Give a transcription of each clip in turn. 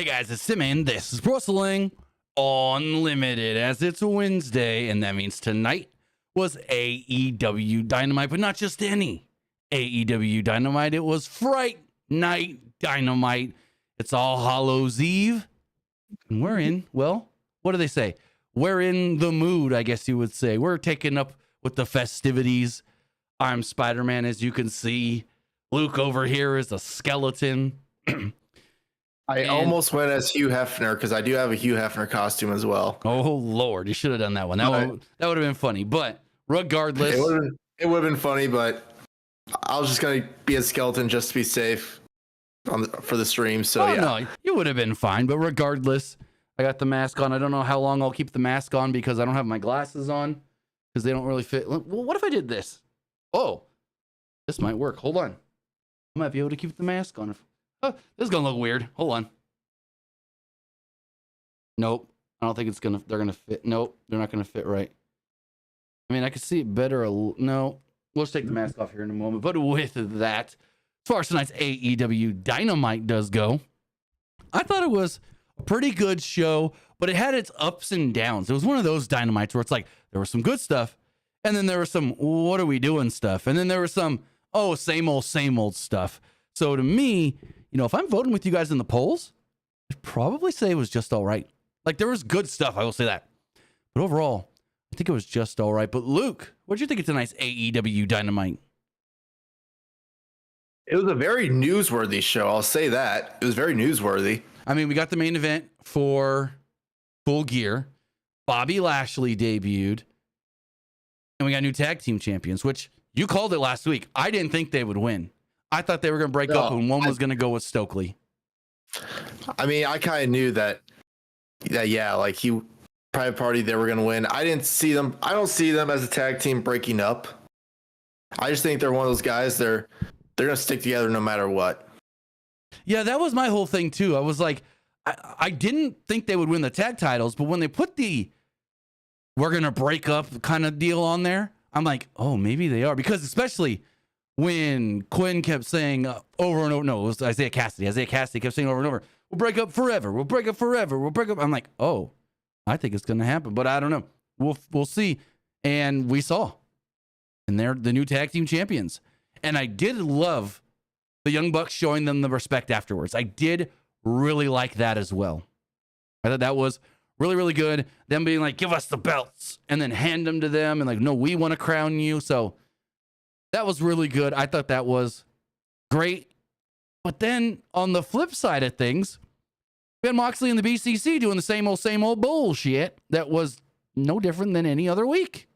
Hey guys, it's Sim, and this is Wrestling Unlimited, as it's Wednesday, and that means tonight was AEW Dynamite, but not just any AEW Dynamite. It was Fright Night Dynamite. It's All Hallows Eve, and we're in, well, what do they say? We're in the mood, I guess you would say. We're taking up with the festivities. I'm Spider-Man, as you can see. Luke over here is a skeleton. I almost went as Hugh Hefner because I do have a Hugh Hefner costume as well. Oh Lord, you should have done that one. That would have been funny. But regardless, it would have been funny. But I was just gonna be a skeleton just to be safe for the stream. So yeah, no, you would have been fine. But regardless, I got the mask on. I don't know how long I'll keep the mask on because I don't have my glasses on because they don't really fit. Well, what if I did this? Oh, this might work. Hold on, I might be able to keep the mask on. Oh, this is gonna look weird. Hold on. Nope. I don't think they're gonna fit. Nope. They're not gonna fit right. I mean, I could see it better. No. We'll just take the mask off here in a moment. But with that, as far as tonight's AEW Dynamite does go, I thought it was a pretty good show, but it had its ups and downs. It was one of those Dynamites where it's like, there was some good stuff, and then there was some, what are we doing stuff? And then there was some, oh, same old stuff. So to me, you know, if I'm voting with you guys in the polls, I'd probably say it was just all right. Like, there was good stuff, I will say that. But overall, I think it was just all right. But Luke, what did you think of tonight's AEW Dynamite? It was a very newsworthy show. I'll say that. It was very newsworthy. I mean, we got the main event for Full Gear. Bobby Lashley debuted. And we got new tag team champions, which you called it last week. I didn't think they would win. I thought they were going to break up and one was going to go with Stokely. I mean, I kind of knew that, yeah, like Private Party, they were going to win. I don't see them as a tag team breaking up. I just think they're one of those guys, they're going to stick together no matter what. Yeah, that was my whole thing too. I was like, I didn't think they would win the tag titles, but when they put the we're going to break up kind of deal on there, I'm like, oh, maybe they are. Because especially when Quinn kept saying over and over, no, it was Isaiah Cassidy. Isaiah Cassidy kept saying over and over, we'll break up forever. We'll break up forever. We'll break up. I'm like, oh, I think it's going to happen, but I don't know. We'll see. And we saw. And they're the new tag team champions. And I did love the Young Bucks showing them the respect afterwards. I did really like that as well. I thought that was really, really good. Them being like, give us the belts and then hand them to them and like, no, we want to crown you. So that was really good. I thought that was great. But then on the flip side of things, we had Moxley and the BCC doing the same old bullshit that was no different than any other week.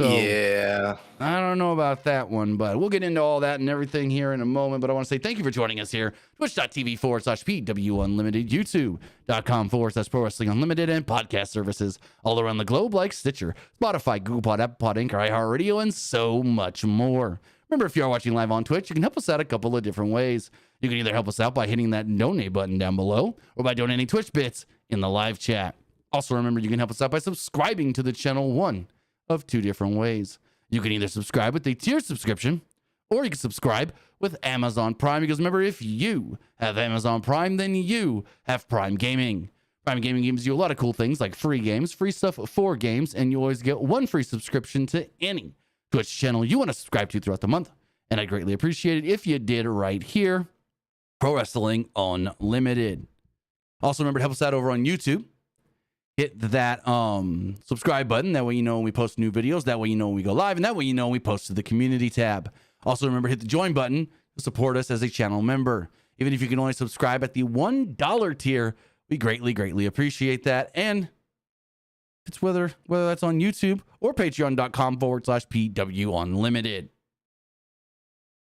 So, yeah. I don't know about that one, but we'll get into all that and everything here in a moment. But I want to say thank you for joining us here. Twitch.tv/PWU Unlimited, YouTube.com/Pro Wrestling Unlimited, and podcast services all around the globe like Stitcher, Spotify, Google Pod, Apple Pod, Anchor, iHeartRadio, and so much more. Remember, if you are watching live on Twitch, you can help us out a couple of different ways. You can either help us out by hitting that donate button down below or by donating Twitch bits in the live chat. Also, remember, you can help us out by subscribing to the channel one of two different ways. You can either subscribe with a tier subscription or you can subscribe with Amazon Prime, because remember, if you have Amazon Prime, then you have Prime Gaming. Prime Gaming gives you a lot of cool things like free games, free stuff for games, and you always get one free subscription to any Twitch channel you want to subscribe to throughout the month. And I greatly appreciate it if you did right here. Pro Wrestling Unlimited. Also, remember to help us out over on YouTube. Hit that subscribe button. That way you know when we post new videos. That way you know when we go live. And that way you know when we post to the community tab. Also, remember, hit the join button to support us as a channel member. Even if you can only subscribe at the $1 tier, we greatly appreciate that. And it's whether that's on YouTube or patreon.com/PW Unlimited.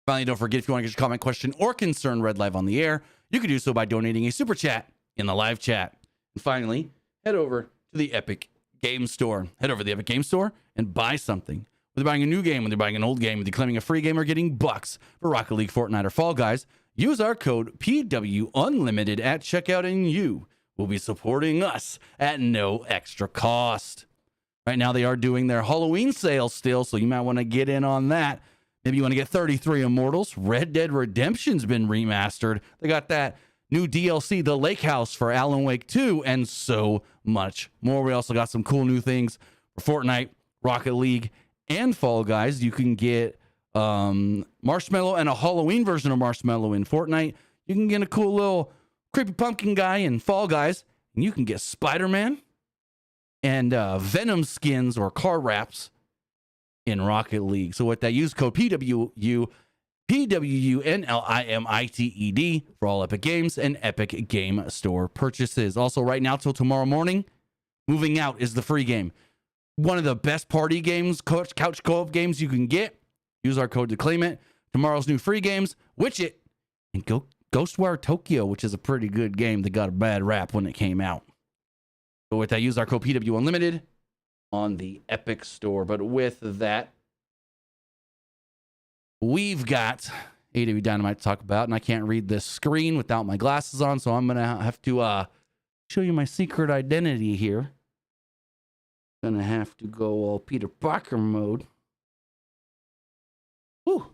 Finally, don't forget, if you want to get your comment, question, or concern read live on the air, you can do so by donating a super chat in the live chat. And finally, head over to the Epic Game Store. Head over to the Epic Game Store and buy something. Whether you're buying a new game, whether you're buying an old game, whether you're claiming a free game or getting bucks for Rocket League, Fortnite, or Fall Guys, use our code PW Unlimited at checkout and you will be supporting us at no extra cost. Right now, they are doing their Halloween sale still, so you might want to get in on that. Maybe you want to get 33 Immortals. Red Dead Redemption's been remastered. They got that new DLC, The Lake House for Alan Wake 2, and so much more. We also got some cool new things for Fortnite, Rocket League, and Fall Guys. You can get Marshmallow and a Halloween version of Marshmallow in Fortnite. You can get a cool little creepy pumpkin guy in Fall Guys. And you can get Spider-Man and Venom skins or car wraps in Rocket League. So with that, use code PWU, PWUNLIMITED for all Epic Games and Epic Game Store purchases. Also, right now till tomorrow morning, Moving Out is the free game. One of the best party games, couch co-op games you can get. Use our code to claim it. Tomorrow's new free games, Witch It, and Ghostwire Tokyo, which is a pretty good game that got a bad rap when it came out. So with that, use our code PW Unlimited on the Epic Store. But with that, we've got AEW Dynamite to talk about, and I can't read this screen without my glasses on, so I'm going to have to show you my secret identity here. Gonna have to go all Peter Parker mode. Whew.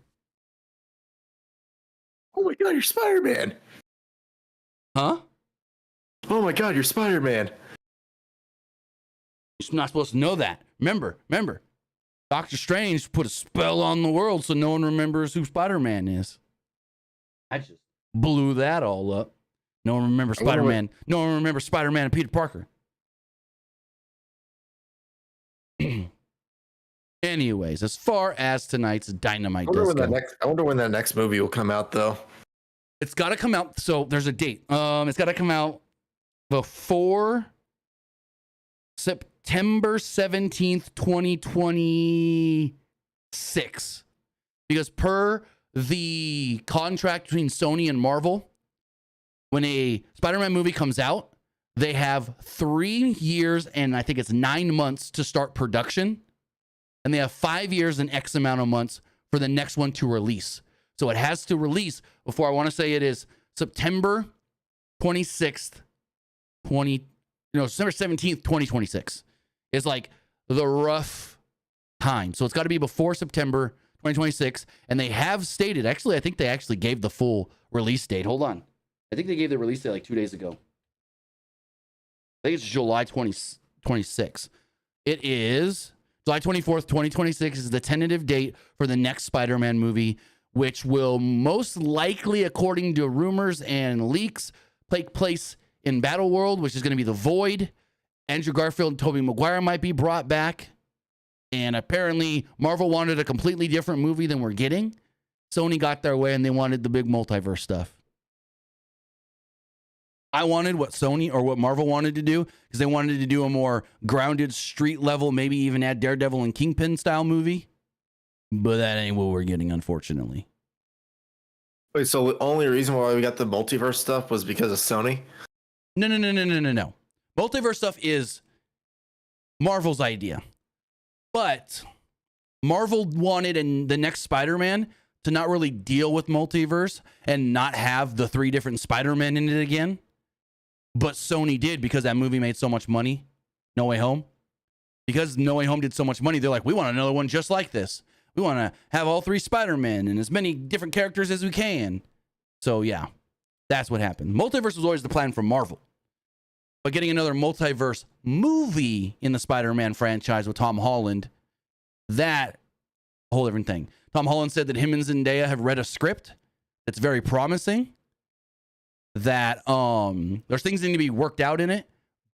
Oh my God, you're Spider-Man. Huh? Oh my God, you're Spider-Man. You're not supposed to know that. Remember, Doctor Strange put a spell on the world so no one remembers who Spider-Man is. I just blew that all up. No one remembers Spider-Man. No one remembers Spider-Man and Peter Parker. Anyways, as far as tonight's Dynamite does go, I wonder when that next movie will come out, though. It's got to come out. So there's a date. It's got to come out before September 17th, 2026. Because per the contract between Sony and Marvel, when a Spider-Man movie comes out, they have 3 years and I think it's 9 months to start production. And they have 5 years and X amount of months for the next one to release. So it has to release before, I want to say it is September 26th, September 17th, 2026 is like the rough time. So it's got to be before September 2026. And they have stated, actually, I think they actually gave the full release date. Hold on. I think they gave the release date like 2 days ago. I think it's July 26th. It is July 24th, 2026 is the tentative date for the next Spider-Man movie, which will most likely, according to rumors and leaks, take place in Battle World, which is going to be the Void. Andrew Garfield and Tobey Maguire might be brought back. And apparently, Marvel wanted a completely different movie than we're getting. Sony got their way, and they wanted the big multiverse stuff. I wanted what Sony or what Marvel wanted to do, because they wanted to do a more grounded street level, maybe even add Daredevil and Kingpin style movie. But that ain't what we're getting, unfortunately. Wait, so the only reason why we got the multiverse stuff was because of Sony? No. Multiverse stuff is Marvel's idea. But Marvel wanted in the next Spider-Man to not really deal with multiverse and not have the 3 different Spider-Men in it again. But Sony did, because that movie made so much money. No Way Home. Because No Way Home did so much money, they're like, we want another one just like this. We want to have all 3 Spider-Men and as many different characters as we can. So yeah, that's what happened. Multiverse was always the plan for Marvel. But getting another multiverse movie in the Spider-Man franchise with Tom Holland, that whole different thing. Tom Holland said that him and Zendaya have read a script that's very promising. That there's things that need to be worked out in it.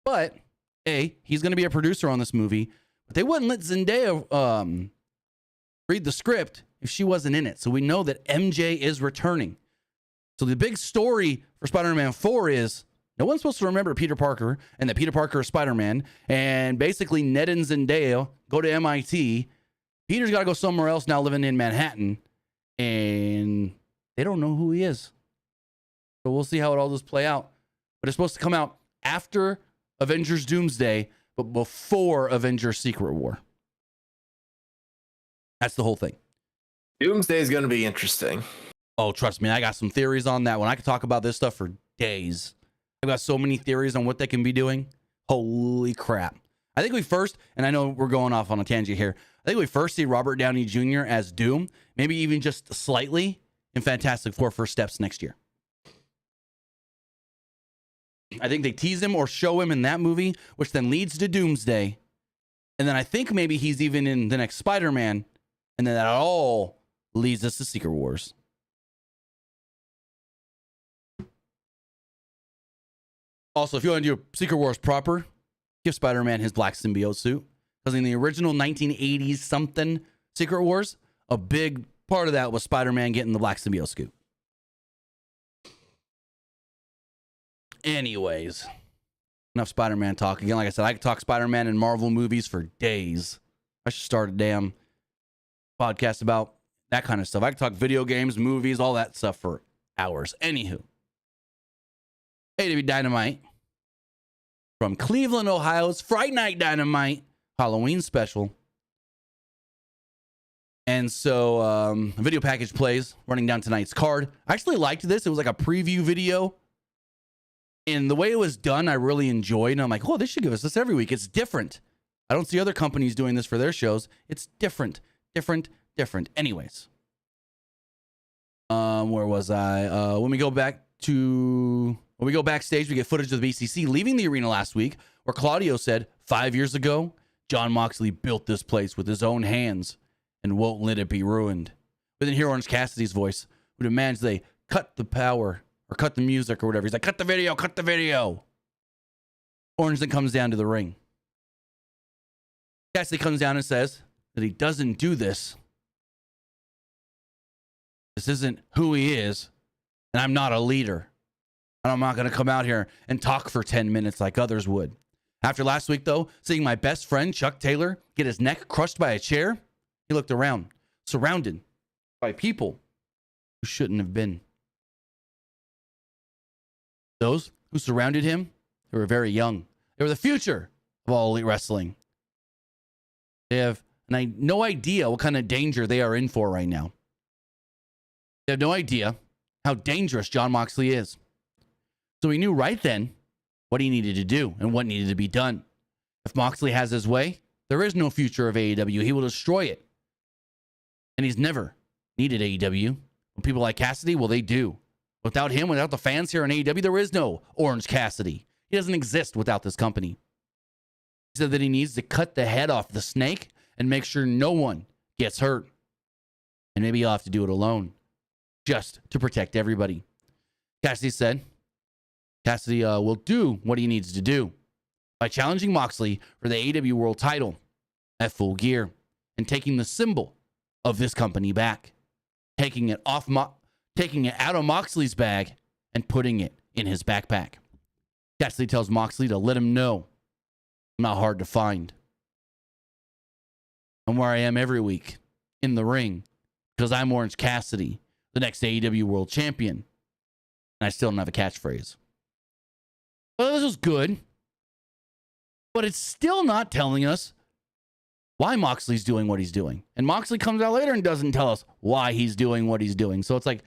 But he's going to be a producer on this movie. But they wouldn't let Zendaya read the script if she wasn't in it. So we know that MJ is returning. So the big story for Spider-Man 4 is no one's supposed to remember Peter Parker, and that Peter Parker is Spider-Man. And basically Ned and Zendaya go to MIT. Peter's got to go somewhere else now, living in Manhattan. And they don't know who he is. So we'll see how it all does play out. But it's supposed to come out after Avengers Doomsday, but before Avengers Secret War. That's the whole thing. Doomsday is going to be interesting. Oh, trust me, I got some theories on that one. I could talk about this stuff for days. I've got so many theories on what they can be doing. Holy crap. I think we first, and I know we're going off on a tangent here, I think we first see Robert Downey Jr. as Doom, maybe even just slightly in Fantastic Four First Steps next year. I think they tease him or show him in that movie, which then leads to Doomsday. And then I think maybe he's even in the next Spider-Man. And then that all leads us to Secret Wars. Also, if you want to do Secret Wars proper, give Spider-Man his black symbiote suit. Because in the original 1980s something Secret Wars, a big part of that was Spider-Man getting the black symbiote suit. Anyways, enough Spider-Man talk. Again, like I said, I could talk Spider-Man and Marvel movies for days. I should start a damn podcast about that kind of stuff. I could talk video games, movies, all that stuff for hours. Anywho, AEW Dynamite from Cleveland, Ohio's Fright Night Dynamite Halloween special. And so a video package plays running down tonight's card. I actually liked this. It was like a preview video. And the way it was done, I really enjoyed. And I'm like, oh, they should give us this every week. It's different. I don't see other companies doing this for their shows. It's different. Anyways. Where was I? When we go backstage, we get footage of the BCC leaving the arena last week, where Claudio said 5 years ago, Jon Moxley built this place with his own hands and won't let it be ruined. But then hear Orange Cassidy's voice, who demands they cut the power or cut the music or whatever. He's like, cut the video. Orange then comes down to the ring. Cassidy comes down and says that he doesn't do this. This isn't who he is, and I'm not a leader. And I'm not going to come out here and talk for 10 minutes like others would. After last week, though, seeing my best friend, Chuck Taylor, get his neck crushed by a chair, he looked around, surrounded by people who shouldn't have been. Those who surrounded him, they were very young. They were the future of all elite wrestling. They have no idea what kind of danger they are in for right now. They have no idea how dangerous Jon Moxley is. So he knew right then what he needed to do and what needed to be done. If Moxley has his way, there is no future of AEW. He will destroy it. And he's never needed AEW. When people like Cassidy, well, they do. Without him, without the fans here in AEW, there is no Orange Cassidy. He doesn't exist without this company. He said that he needs to cut the head off the snake and make sure no one gets hurt. And maybe he'll have to do it alone, just to protect everybody. Cassidy said Cassidy will do what he needs to do by challenging Moxley for the AEW World title at Full Gear and taking the symbol of this company back, taking it out of Moxley's bag and putting it in his backpack. Cassidy tells Moxley to let him know I'm not hard to find. I'm where I am every week in the ring because I'm Orange Cassidy, the next AEW World Champion. And I still don't have a catchphrase. Well, this was good, but it's still not telling us why Moxley's doing what he's doing. And Moxley comes out later and doesn't tell us why he's doing what he's doing. So it's like,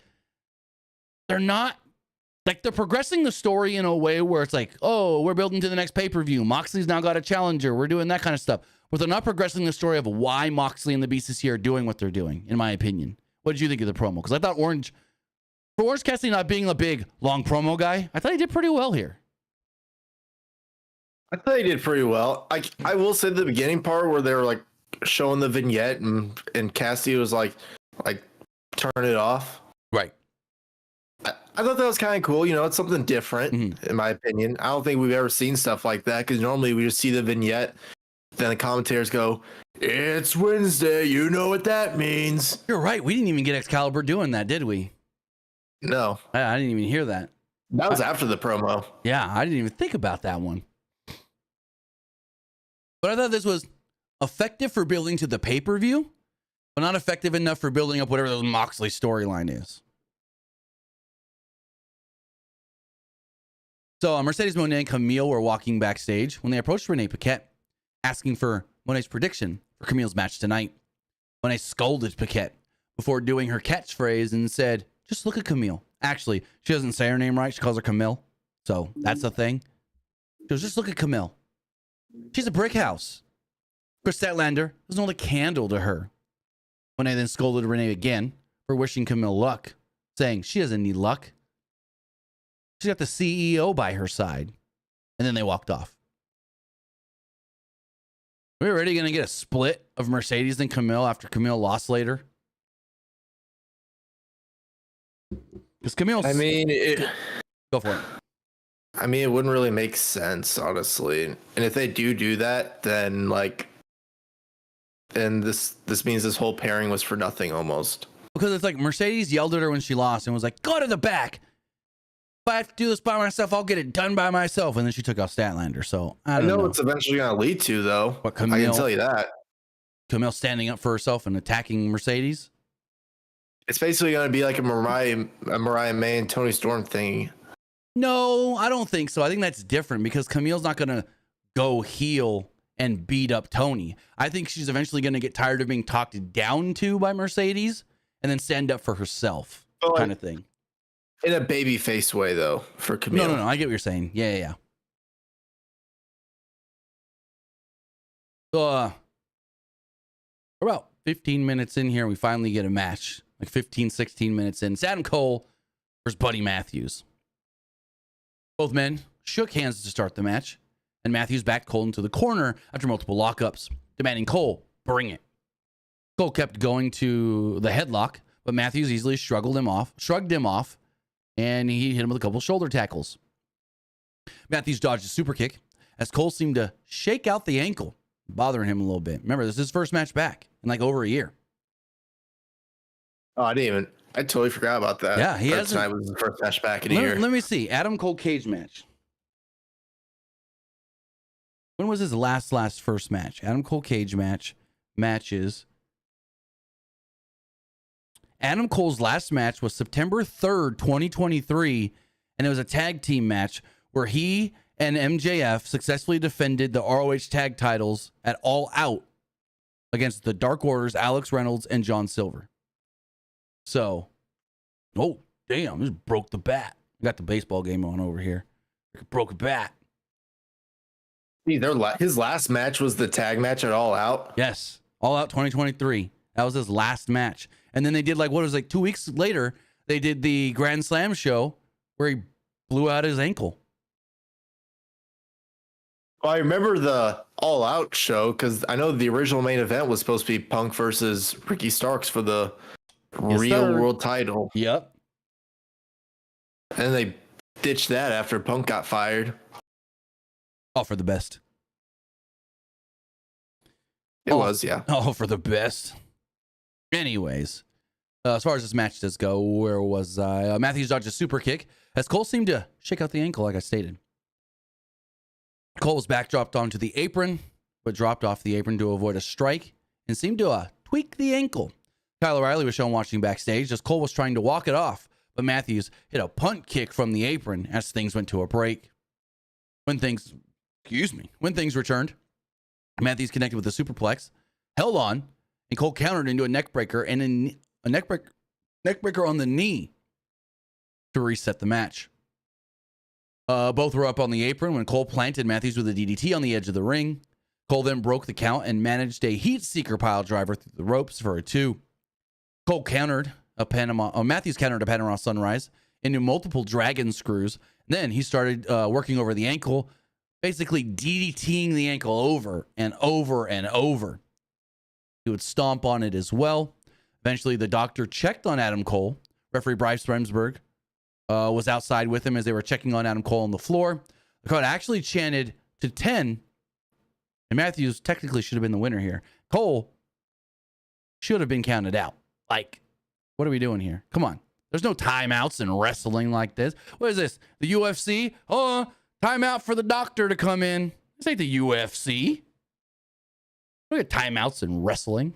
they're progressing the story in a way where it's like, oh, we're building to the next pay-per-view. Moxley's now got a challenger. We're doing that kind of stuff. But they're not progressing the story of why Moxley and the BCC are doing what they're doing, in my opinion. What did you think of the promo? Because I thought Orange Cassidy not being a big, long promo guy, I thought he did pretty well here. I thought he did pretty well. I will say the beginning part where they were like showing the vignette and Cassidy was like turn it off. Right. I thought that was kind of cool. You know, it's something different, in my opinion. I don't think we've ever seen stuff like that because normally we just see the vignette. Then the commentators go, it's Wednesday. You know what that means. You're right. We didn't even get Excalibur doing that, did we? No. I didn't even hear that. That was after the promo. Yeah, I didn't even think about that one. But I thought this was effective for building to the pay-per-view, but not effective enough for building up whatever the Moxley storyline is. So Mercedes Monet and Camille were walking backstage when they approached Renee Paquette, asking for Monet's prediction for Camille's match tonight. Monet scolded Paquette before doing her catchphrase and said, just look at Camille. Actually, she doesn't say her name right. She calls her Camille. So that's the thing. She goes, just look at Camille. She's a brick house. Chris Statlander doesn't hold a candle to her. Monet then scolded Renee again for wishing Camille luck, saying she doesn't need luck. She's got the CEO by her side. And then they walked off. We're already going to get a split of Mercedes and Camille after Camille lost later. Because Camille... I mean, go for it. I mean, it wouldn't really make sense, honestly. And if they do that, then this means this whole pairing was for nothing almost. Because it's like Mercedes yelled at her when she lost and was like, go to the back. If I have to do this by myself, I'll get it done by myself. And then she took off Statlander. So I don't know. It's eventually going to lead to, though. But Camille, I can tell you that. Camille standing up for herself and attacking Mercedes. It's basically going to be like a Mariah May and Tony Storm thing. No, I don't think so. I think that's different because Camille's not going to go heel and beat up Tony. I think she's eventually going to get tired of being talked down to by Mercedes and then stand up for herself, kind of thing. In a babyface way, though, for Camille. No. I get what you're saying. Yeah. So, we're about 15 minutes in here. We finally get a match. Like 15, 16 minutes in. It's Adam Cole versus Buddy Matthews. Both men shook hands to start the match, and Matthews backed Cole into the corner after multiple lockups, demanding Cole bring it. Cole kept going to the headlock, but Matthews easily shrugged him off, and he hit him with a couple shoulder tackles. Matthews dodged a super kick as Cole seemed to shake out the ankle, bothering him a little bit. Remember, this is his first match back in like over a year. Oh, I totally forgot about that. Yeah, he has. Tonight was the first match back in a year. Let me see. Adam Cole cage match. When was his last first match? Adam Cole cage matches. Adam Cole's last match was September 3rd, 2023, and it was a tag team match where he and MJF successfully defended the ROH tag titles at All Out against the Dark Order's Alex Reynolds and John Silver. So, oh, damn, just broke the bat. Got the baseball game on over here. Broke a bat. His last match was the tag match at All Out? Yes, All Out 2023. That was his last match. And then they did 2 weeks later, they did the Grand Slam show where he blew out his ankle. Well, I remember the All Out show because I know the original main event was supposed to be Punk versus Ricky Starks for the real world title. Yep. And they ditched that after Punk got fired. All for the best. It was, yeah. All for the best. Anyways, as far as this match does go, where was I? Matthews dodged a super kick as Cole seemed to shake out the ankle, like I stated. Cole was backdropped onto the apron, but dropped off the apron to avoid a strike and seemed to tweak the ankle. Kyle O'Reilly was shown watching backstage as Cole was trying to walk it off, but Matthews hit a punt kick from the apron as things went to a break. When things returned, Matthews connected with a superplex, held on, and Cole countered into a neckbreaker and a neckbreaker on the knee to reset the match. Both were up on the apron when Cole planted Matthews with a DDT on the edge of the ring. Cole then broke the count and managed a heat seeker pile driver through the ropes for a 2. Matthews countered a Panama Sunrise into multiple dragon screws. Then he started working over the ankle, basically DDTing the ankle over and over and over. He would stomp on it as well. Eventually, the doctor checked on Adam Cole. Referee Bryce Remsburg was outside with him as they were checking on Adam Cole on the floor. The crowd actually chanted to 10, and Matthews technically should have been the winner here. Cole should have been counted out. Like, what are we doing here? Come on. There's no timeouts in wrestling like this. What is this? The UFC? Oh, timeout for the doctor to come in. This ain't the UFC. We got timeouts in wrestling.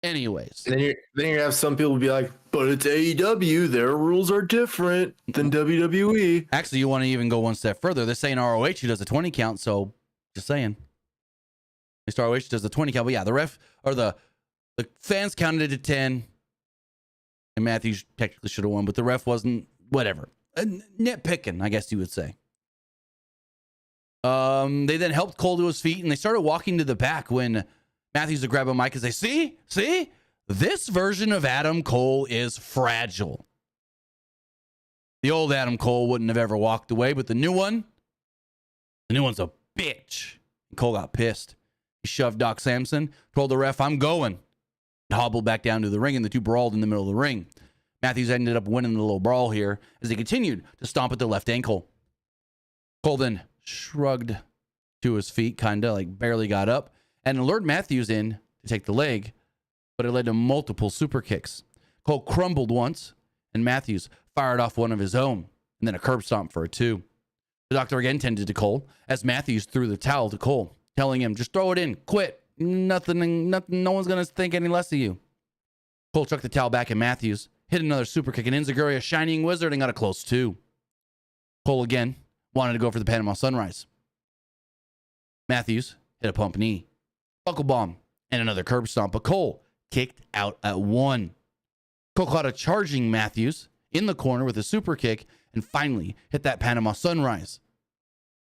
Anyways. Then you're going to have some people be like, but it's AEW. Their rules are different than WWE. Actually, you want to even go one step further. They're saying ROH who does a 20 count, so just saying. Mr. ROH does the 20 count. But yeah, the ref or the fans counted it to 10. And Matthews technically should have won, but the ref wasn't, whatever. Nitpicking, I guess you would say. They then helped Cole to his feet, and they started walking to the back when Matthews would grab a mic and say, see, this version of Adam Cole is fragile. The old Adam Cole wouldn't have ever walked away, but the new one's a bitch. And Cole got pissed. He shoved Doc Samson, told the ref, I'm going. He hobbled back down to the ring, and the two brawled in the middle of the ring. Matthews ended up winning the little brawl here as he continued to stomp at the left ankle. Cole then shrugged to his feet, kind of like barely got up, and lured Matthews in to take the leg, but it led to multiple super kicks. Cole crumbled once, and Matthews fired off one of his own, and then a curb stomp for a 2. The doctor again tended to Cole as Matthews threw the towel to Cole, telling him, just throw it in, quit. Nothing, no one's going to think any less of you. Cole chucked the towel back at Matthews, hit another super kick, and Enziguri, a shining wizard, and got a close 2. Cole again wanted to go for the Panama Sunrise. Matthews hit a pump knee, buckle bomb, and another curb stomp, but Cole kicked out at 1. Cole caught a charging Matthews in the corner with a super kick and finally hit that Panama Sunrise.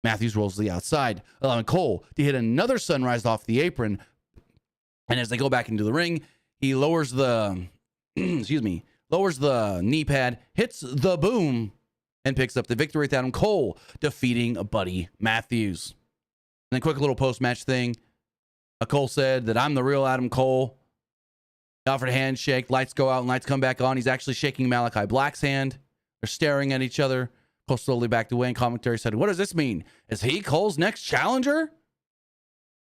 Matthews rolls to the outside, allowing Cole to hit another Sunrise off the apron. And as they go back into the ring, he lowers the, lowers the knee pad, hits the boom, and picks up the victory with Adam Cole, defeating Buddy Matthews. And then quick little post-match thing. Cole said that I'm the real Adam Cole. He offered a handshake. Lights go out and lights come back on. He's actually shaking Malachi Black's hand. They're staring at each other. Cole slowly backed away, and commentary said, what does this mean? Is he Cole's next challenger?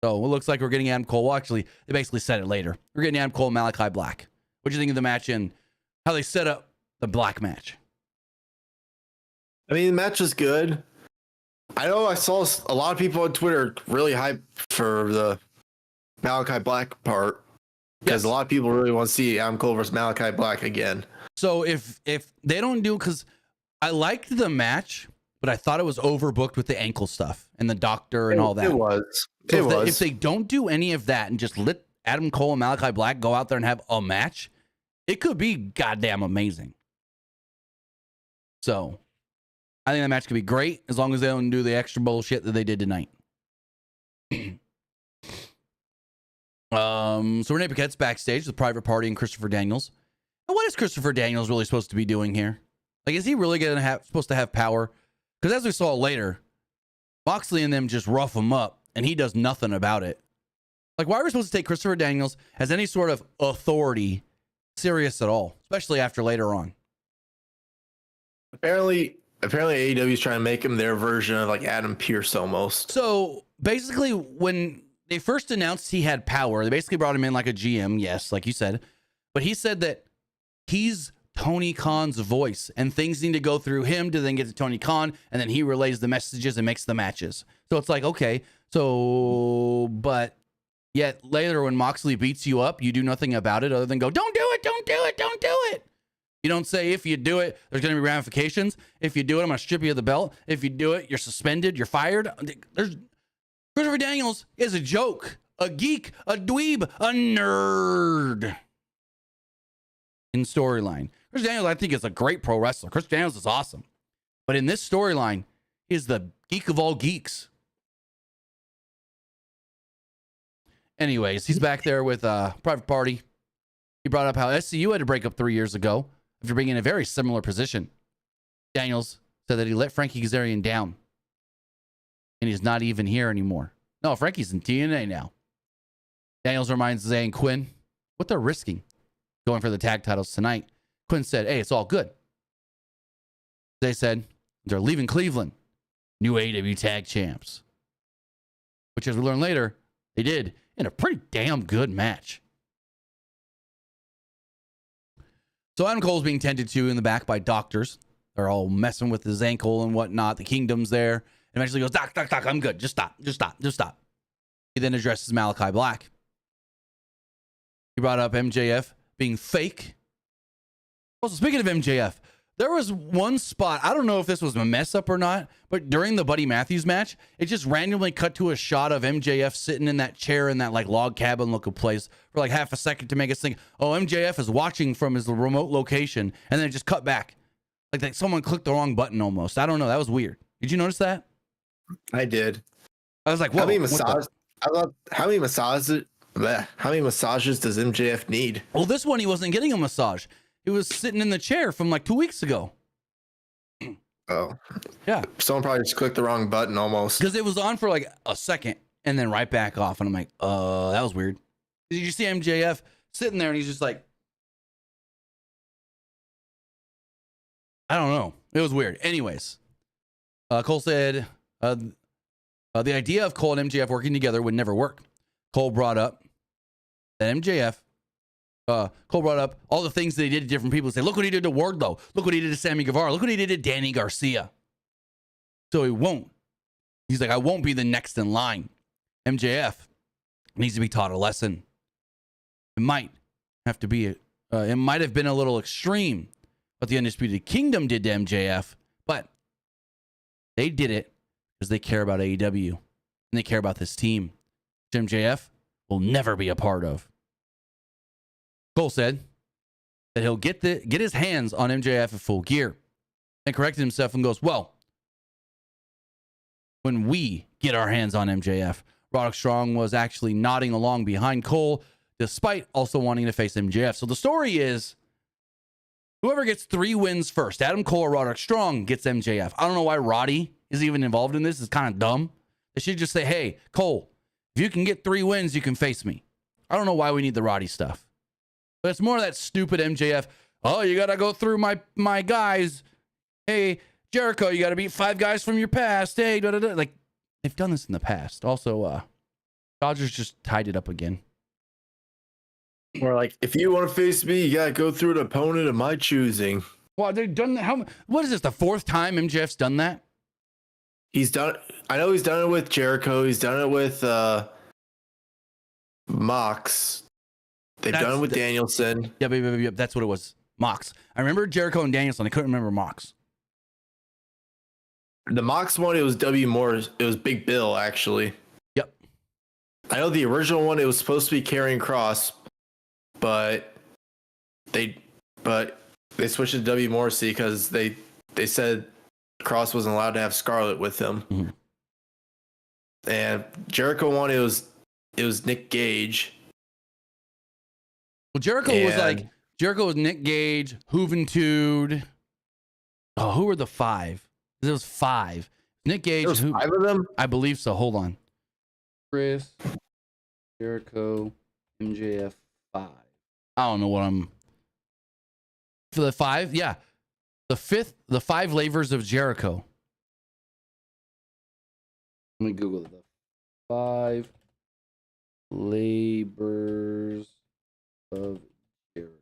So it looks like we're getting Adam Cole. Well, actually, they basically said it later. We're getting Adam Cole and Malachi Black. What do you think of the match and how they set up the Black match? I mean, the match was good. I know I saw a lot of people on Twitter really hyped for the Malachi Black part because a lot of people really want to see Adam Cole versus Malachi Black again. So if they don't do, because I liked the match, but I thought it was overbooked with the ankle stuff and the doctor and all that. It was. So if they don't do any of that and just let Adam Cole and Malachi Black go out there and have a match, it could be goddamn amazing. So I think that match could be great as long as they don't do the extra bullshit that they did tonight. So Renee Paquette's backstage with Private Party and Christopher Daniels. And what is Christopher Daniels really supposed to be doing here? Like, is he really supposed to have power? Because as we saw later, Moxley and them just rough him up, and he does nothing about it. Like, why are we supposed to take Christopher Daniels as any sort of authority serious at all, especially after later on? Apparently AEW is trying to make him their version of like Adam Pearce almost. So basically, when they first announced he had power, they basically brought him in like a GM, yes, like you said, but he said that he's Tony Khan's voice and things need to go through him to then get to Tony Khan, and then he relays the messages and makes the matches. So it's like, okay, so, but yet later when Moxley beats you up, you do nothing about it other than go, don't do it, don't do it, don't do it. You don't say, if you do it, there's going to be ramifications. If you do it, I'm going to strip you of the belt. If you do it, you're suspended, you're fired. Christopher Daniels is a joke, a geek, a dweeb, a nerd in storyline. Chris Daniels, I think, is a great pro wrestler. Chris Daniels is awesome. But in this storyline, he's the geek of all geeks. Anyways, he's back there with Private Party. He brought up how SCU had to break up 3 years ago after being in a very similar position. Daniels said that he let Frankie Kazarian down. And he's not even here anymore. No, Frankie's in TNA now. Daniels reminds Zay and Quinn what they're risking going for the tag titles tonight. Quinn said, hey, it's all good. Zay said, they're leaving Cleveland. New AEW tag champs. Which, as we learn later, they did in a pretty damn good match. So Adam Cole's being tended to in the back by doctors. They're all messing with his ankle and whatnot. The Kingdom's there. And eventually goes, Doc, I'm good. Just stop. He then addresses Malachi Black. He brought up MJF being fake. Also, speaking of MJF, there was one spot, I don't know if this was a mess up or not, but during the Buddy Matthews match, it just randomly cut to a shot of MJF sitting in that chair in that like log cabin looking place for like half a second to make us think, oh, MJF is watching from his remote location, and then it just cut back. Like someone clicked the wrong button almost. I don't know. That was weird. Did you notice that? I did. I was like, whoa, how many massages? How many massages? How many massages does MJF need? Well, this one he wasn't getting a massage. He was sitting in the chair from like 2 weeks ago. Oh, yeah. Someone probably just clicked the wrong button almost. Because it was on for like a second and then right back off, and I'm like, that was weird. Did you see MJF sitting there and he's just like, I don't know. It was weird. Anyways, Cole said the idea of Cole and MJF working together would never work. Cole brought up that Cole brought up all the things that he did to different people. Say, look what he did to Wardlow. Look what he did to Sammy Guevara. Look what he did to Danny Garcia. So he won't. He's like, I won't be the next in line. MJF needs to be taught a lesson. It might have to be, it might have been a little extreme what the Undisputed Kingdom did to MJF, but they did it because they care about AEW and they care about this team, which MJF will never be a part of. Cole said that he'll get his hands on MJF at Full Gear, and corrected himself and goes, well, when we get our hands on MJF. Roderick Strong was actually nodding along behind Cole, despite also wanting to face MJF. So the story is, whoever gets 3 wins first, Adam Cole or Roderick Strong, gets MJF. I don't know why Roddy is even involved in this. It's kind of dumb. They should just say, hey, Cole, if you can get 3 wins, you can face me. I don't know why we need the Roddy stuff. But it's more of that stupid MJF, oh, you got to go through my guys. Hey, Jericho, you got to beat 5 guys from your past. Hey, da-da-da. Like, they've done this in the past. Also, Dodgers just tied it up again. Or like, if you want to face me, you got to go through an opponent of my choosing. Well, they've done that. What is this, the 4th time MJF's done that? He's done. I know he's done it with Jericho. He's done it with Mox. They've done it with Danielson. Yep. That's what it was. Mox. I remember Jericho and Danielson. I couldn't remember Mox. The Mox one, it was W. Morris. It was Big Bill, actually. Yep. I know the original one, it was supposed to be Karrion Kross, but they switched to W. Morrissey because they said Kross wasn't allowed to have Scarlett with him. Mm-hmm. And Jericho one, it was Nick Gage. Well, Jericho was Nick Gage, Juventud. Oh, who were the 5? There was 5. Nick Gage. There was 5 of them? I believe so. Hold on. Chris, Jericho, MJF, 5. I don't know what I'm. For the 5, yeah. The 5 lavers of Jericho. Let me Google it. 5 labors of Jericho.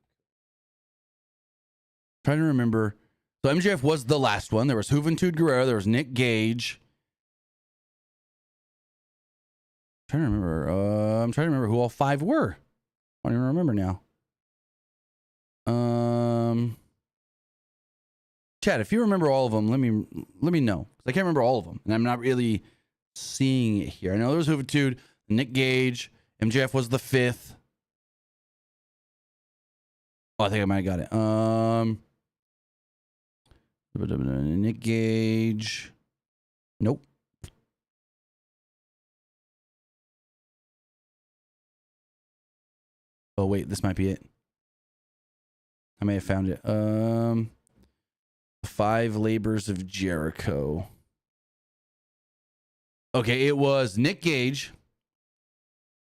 Trying to remember. So MJF was the last one. There was Juventud Guerrero. There was Nick Gage. I'm trying to remember who all 5 were. I don't even remember now. Chad, if you remember all of them, let me know. I can't remember all of them, and I'm not really seeing it here. I know there was Juventud, Nick Gage, MJF was the 5th. Oh, I think I might have got it. Nick Gage. Nope. Oh wait, this might be it. I may have found it. 5 labors of Jericho. Okay, it was Nick Gage,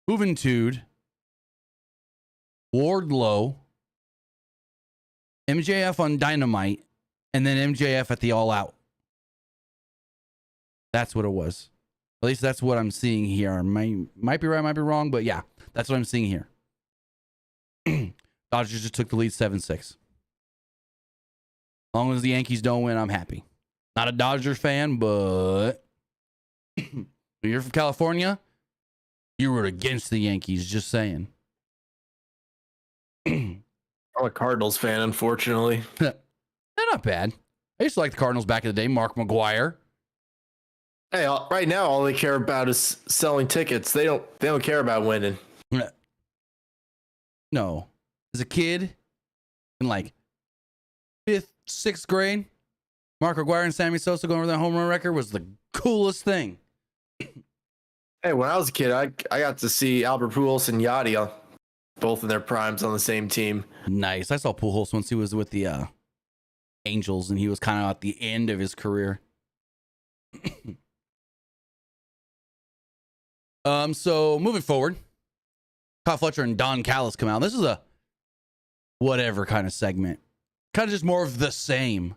Juventud, Wardlow, MJF on Dynamite, and then MJF at the All Out. That's what it was. At least that's what I'm seeing here. Might be right, might be wrong, but yeah, that's what I'm seeing here. Dodgers just took the lead 7-6. As long as the Yankees don't win, I'm happy. Not a Dodgers fan, but when you're from California, you root against the Yankees, just saying. I'm a Cardinals fan, unfortunately. They're not bad. I used to like the Cardinals back in the day. Mark McGuire. Hey, right now all they care about is selling tickets. They don't care about winning. No. As a kid in like 5th, 6th grade, Mark McGuire and Sammy Sosa going over that home run record was the coolest thing. Hey, when I was a kid, I got to see Albert Pujols and Yachty both in their primes on the same team. Nice. I saw Pujols once he was with the Angels, and he was kind of at the end of his career. So moving forward, Kyle Fletcher and Don Callis come out. This is a whatever kind of segment. Kind of just more of the same.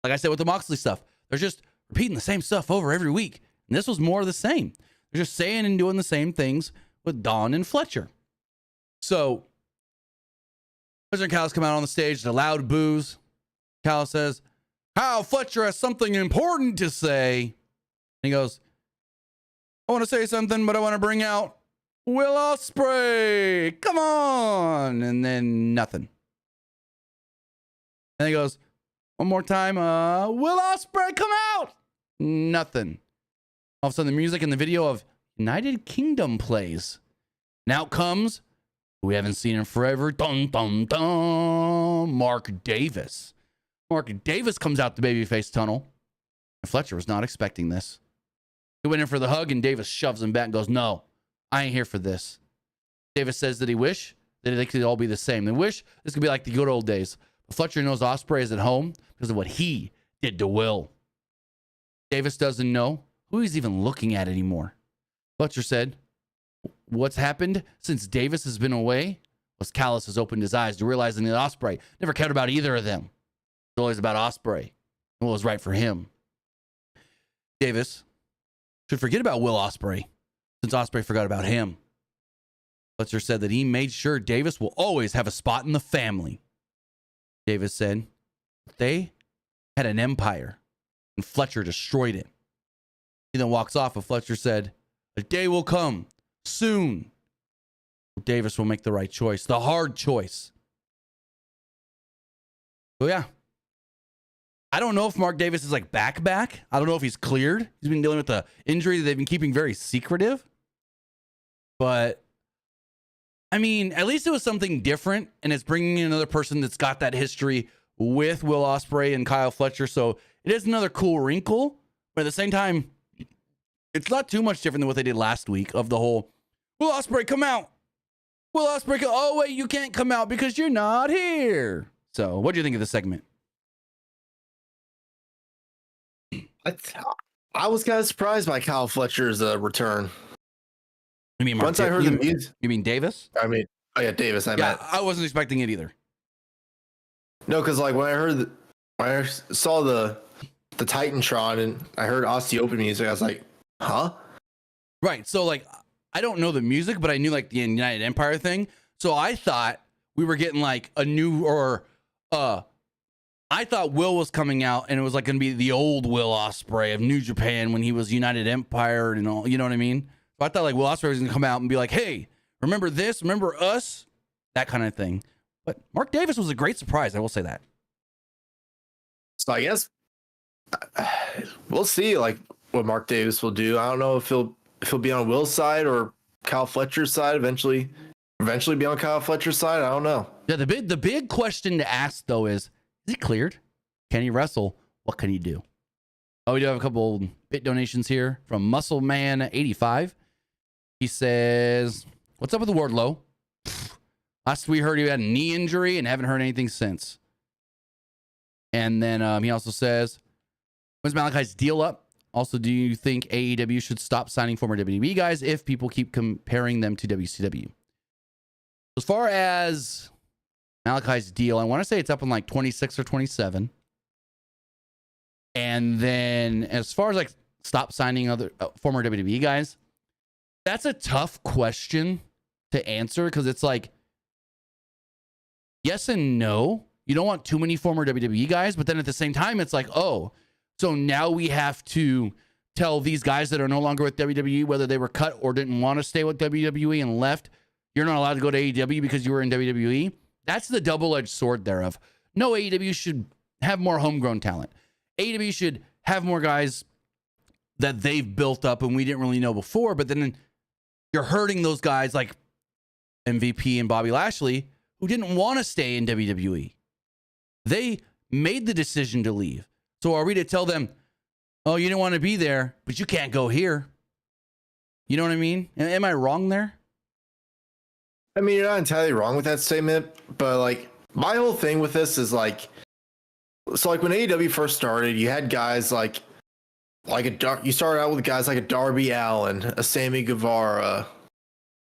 Like I said with the Moxley stuff, they're just repeating the same stuff over every week. And this was more of the same. They're just saying and doing the same things with Don and Fletcher. So, Fletcher and Callis come out on the stage, the loud boos. Callis says, Kyle Fletcher has something important to say. And he goes, I want to say something, but I want to bring out Will Ospreay. Come on. And then nothing. And he goes, one more time, Will Ospreay, come out. Nothing. All of a sudden, the music in the video of United Kingdom plays. And out comes, we haven't seen him forever, dun, dun, dun, Mark Davis. Mark Davis comes out the babyface tunnel. And Fletcher was not expecting this. He went in for the hug, and Davis shoves him back and goes, no, I ain't here for this. Davis says that he wish that they could all be the same. They wish this could be like the good old days. But Fletcher knows Ospreay is at home because of what he did to Will. Davis doesn't know who he's even looking at anymore. Fletcher said, what's happened since Davis has been away was Callis has opened his eyes to realizing that Ospreay never cared about either of them. It was always about Ospreay and what was right for him. Davis should forget about Will Ospreay since Ospreay forgot about him. Fletcher said that he made sure Davis will always have a spot in the family. Davis said they had an empire and Fletcher destroyed it. He then walks off, and Fletcher said, a day will come soon. Davis will make the right choice, the hard choice. So yeah. I don't know if Mark Davis is like back. I don't know if he's cleared. He's been dealing with the injury that they've been keeping very secretive. But I mean, at least it was something different, and it's bringing in another person that's got that history with Will Ospreay and Kyle Fletcher. So it is another cool wrinkle, but at the same time, it's not too much different than what they did last week of the whole, Will Ospreay, come out. Will Ospreay, oh, wait, you can't come out because you're not here. So what do you think of the segment? I was kind of surprised by Kyle Fletcher's return. You mean Once I heard the music. You mean Davis? I mean, oh yeah, Davis. I wasn't expecting it either. No, because like when I saw the Titantron and I heard Aussie open music, I was like, huh? Right. So like, I don't know the music, but I knew like the United Empire thing. So I thought we were getting like a new I thought Will was coming out and it was like going to be the old Will Ospreay of New Japan when he was United Empire and all, you know what I mean? So I thought like Will Ospreay was going to come out and be like, hey, remember this? Remember us? That kind of thing. But Mark Davis was a great surprise. I will say that. So I guess we'll see like what Mark Davis will do. I don't know if he'll be on Will's side or Kyle Fletcher's side eventually be on Kyle Fletcher's side. I don't know. Yeah, the big question to ask though is he cleared? Can he wrestle? What can he do? Oh, we do have a couple bit donations here from Muscleman85. He says, what's up with the Wardlow? Last we heard he had a knee injury and haven't heard anything since. And then he also says, when's Malachi's deal up? Also, do you think AEW should stop signing former WWE guys if people keep comparing them to WCW? As far as Malachi's deal, I want to say it's up in like 26 or 27. And then as far as like stop signing other former WWE guys, that's a tough question to answer because it's like yes and no. You don't want too many former WWE guys, but then at the same time, it's like, oh, so now we have to tell these guys that are no longer with WWE, whether they were cut or didn't want to stay with WWE and left, you're not allowed to go to AEW because you were in WWE. That's the double-edged sword thereof. No, AEW should have more homegrown talent. AEW should have more guys that they've built up and we didn't really know before, but then you're hurting those guys like MVP and Bobby Lashley who didn't want to stay in WWE. They made the decision to leave. So are we to tell them, oh, you didn't want to be there, but you can't go here? You know what I mean? Am I wrong there? I mean, you're not entirely wrong with that statement, but like my whole thing with this is like, so like when AEW first started, you had guys you started out with guys like a Darby Allin, a Sammy Guevara,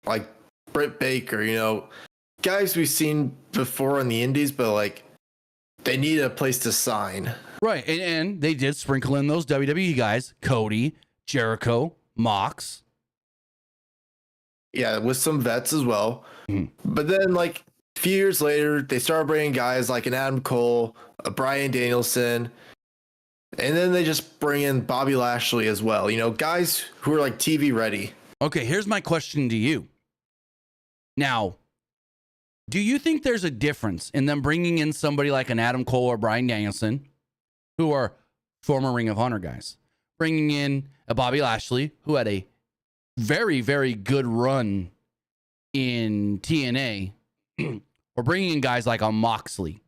like Britt Baker, you know, guys we've seen before in the indies, but like they need a place to sign. Right. And they did sprinkle in those WWE guys, Cody, Jericho, Mox. Yeah, with some vets as well. But then like a few years later, they started bringing guys like an Adam Cole, a Bryan Danielson, and then they just bring in Bobby Lashley as well. You know, guys who are like TV ready. Okay, here's my question to you. Now, do you think there's a difference in them bringing in somebody like an Adam Cole or Bryan Danielson, who are former Ring of Honor guys, bringing in a Bobby Lashley, who had a very, very good run in TNA, or bringing in guys like a Moxley,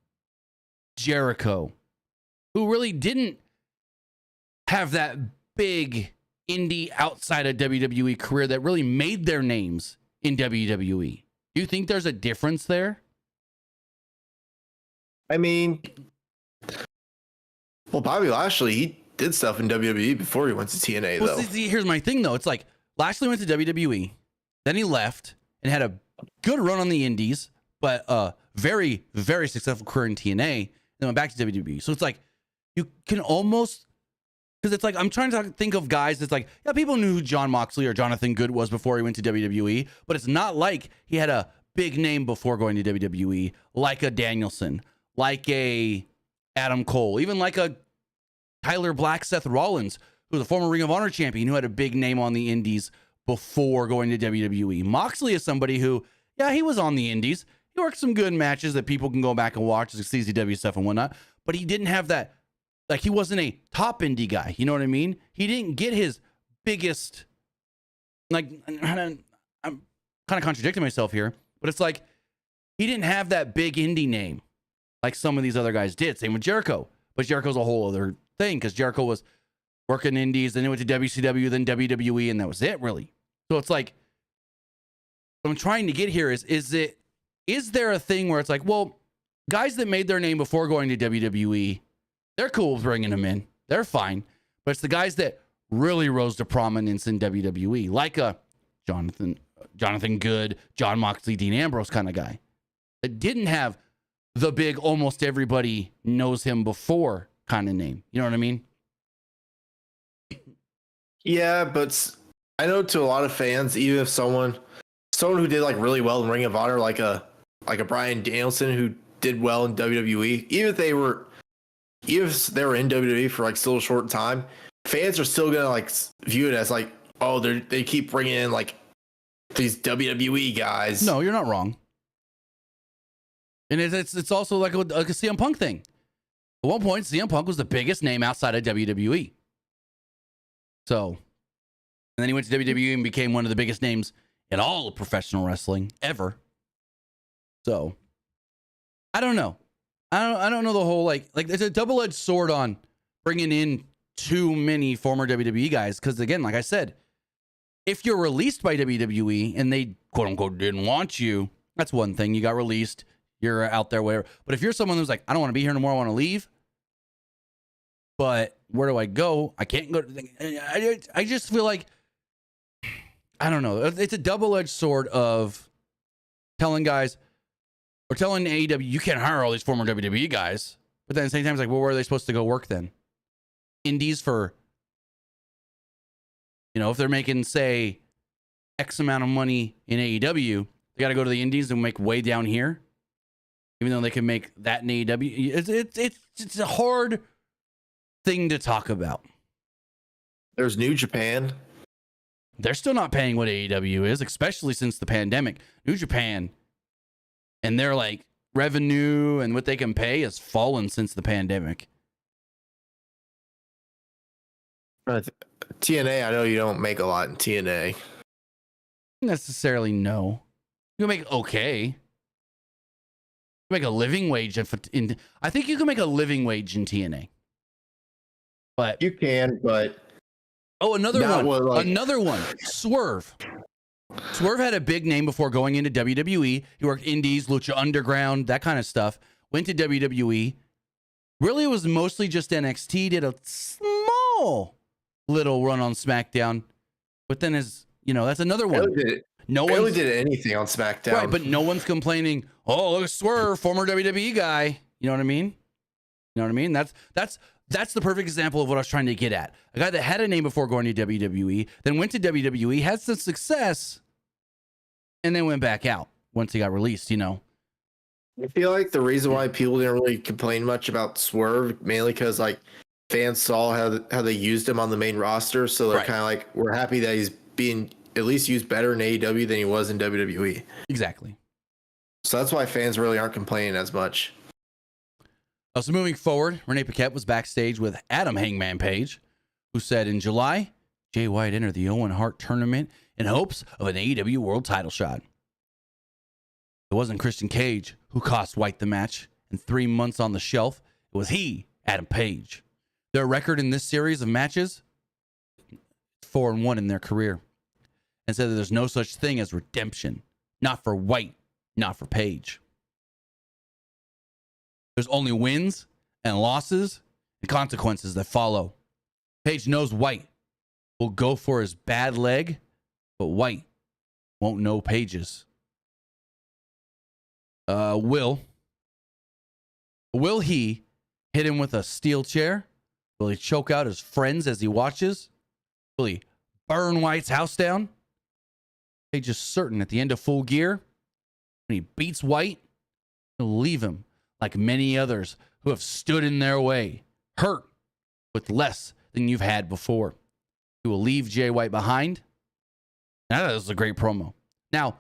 Jericho, who really didn't have that big indie outside of WWE career that really made their names in WWE? Do you think there's a difference there? I mean, well, Bobby Lashley, he did stuff in WWE before he went to TNA, Well, though. see, here's my thing, though. It's like Lashley went to WWE, then he left and had a good run on the indies, but a very, very successful career in TNA, then went back to WWE. So it's like you can almost, because it's like I'm trying to think of guys that's like, yeah, people knew who John Moxley or Jonathan Good was before he went to WWE, but it's not like he had a big name before going to WWE, like a Danielson, like a Adam Cole, even like a Tyler Black, Seth Rollins, who was a former Ring of Honor champion who had a big name on the indies before going to WWE. Moxley is somebody who, yeah, he was on the indies. He worked some good matches that people can go back and watch, the CZW stuff and whatnot, but he didn't have that, like, he wasn't a top indie guy. You know what I mean? He didn't get his biggest, like, I'm kind of contradicting myself here, but it's like he didn't have that big indie name like some of these other guys did. Same with Jericho, but Jericho's a whole other thing because Jericho was working indies, then he went to WCW, then WWE, and that was it, really. So it's like, what I'm trying to get here is there a thing where it's like, well, guys that made their name before going to WWE, they're cool with bringing them in. They're fine. But it's the guys that really rose to prominence in WWE, like a Jonathan Good, John Moxley, Dean Ambrose kind of guy that didn't have the big almost everybody knows him before kind of name. You know what I mean? Yeah, but I know to a lot of fans, even if someone who did like really well in Ring of Honor, like a Bryan Danielson who did well in WWE, even if they were in WWE for like still a short time, fans are still gonna like view it as like, oh, they keep bringing in like these WWE guys. No, you're not wrong. And it's also like a CM Punk thing. At one point, CM Punk was the biggest name outside of WWE. So, and then he went to WWE and became one of the biggest names in all of professional wrestling ever. So, I don't know. I don't know the whole like it's a double-edged sword on bringing in too many former WWE guys. Because again, like I said, if you're released by WWE and they quote unquote didn't want you, that's one thing. You got released, you're out there, whatever. But if you're someone who's like, I don't want to be here no more, I want to leave. But where do I go? I can't go. I just feel like, I don't know. It's a double-edged sword of telling guys or telling AEW, you can't hire all these former WWE guys. But then at the same time, it's like, well, where are they supposed to go work then? Indies for, you know, if they're making, say, X amount of money in AEW, they got to go to the indies and make way down here, even though they can make that in AEW. It's a hard thing to talk about. There's New Japan. They're still not paying what AEW is, especially since the pandemic. New Japan and their like revenue and what they can pay has fallen since the pandemic. TNA, I know you don't make a lot in TNA. Necessarily, no. You can make okay. You can make a living wage I think you can make a living wage in TNA. But You can, but Oh, another That one. was like- Another one. Swerve. Swerve had a big name before going into WWE. He worked Indies, Lucha Underground, that kind of stuff. Went to WWE. Really, it was mostly just NXT. Did a small little run on SmackDown. But then that's another one. Barely did anything on SmackDown. Right, but no one's complaining, oh, look at Swerve, former WWE guy. You know what I mean? That's the perfect example of what I was trying to get at. A guy that had a name before going to WWE, then went to WWE, had some success, and then went back out once he got released, I feel like the reason why people didn't really complain much about Swerve, mainly because like fans saw how they used him on the main roster, so they're kind of like, we're happy that he's being at least used better in AEW than he was in WWE. Exactly. So that's why fans really aren't complaining as much. So moving forward, Renee Paquette was backstage with Adam Hangman Page, who said in July, Jay White entered the Owen Hart tournament in hopes of an AEW world title shot. It wasn't Christian Cage who cost White the match, and 3 months on the shelf, it was he, Adam Page. Their record in this series of matches, 4-1 in their career, and said that there's no such thing as redemption. Not for White, not for Page. There's only wins and losses and consequences that follow. Page knows White will go for his bad leg, but White won't know Page's. Will he hit him with a steel chair? Will he choke out his friends as he watches? Will he burn White's house down? Page is certain at the end of Full Gear, when he beats White, he'll leave him like many others who have stood in their way, hurt with less than you've had before. He will leave Jay White behind. Now, that was a great promo. Now,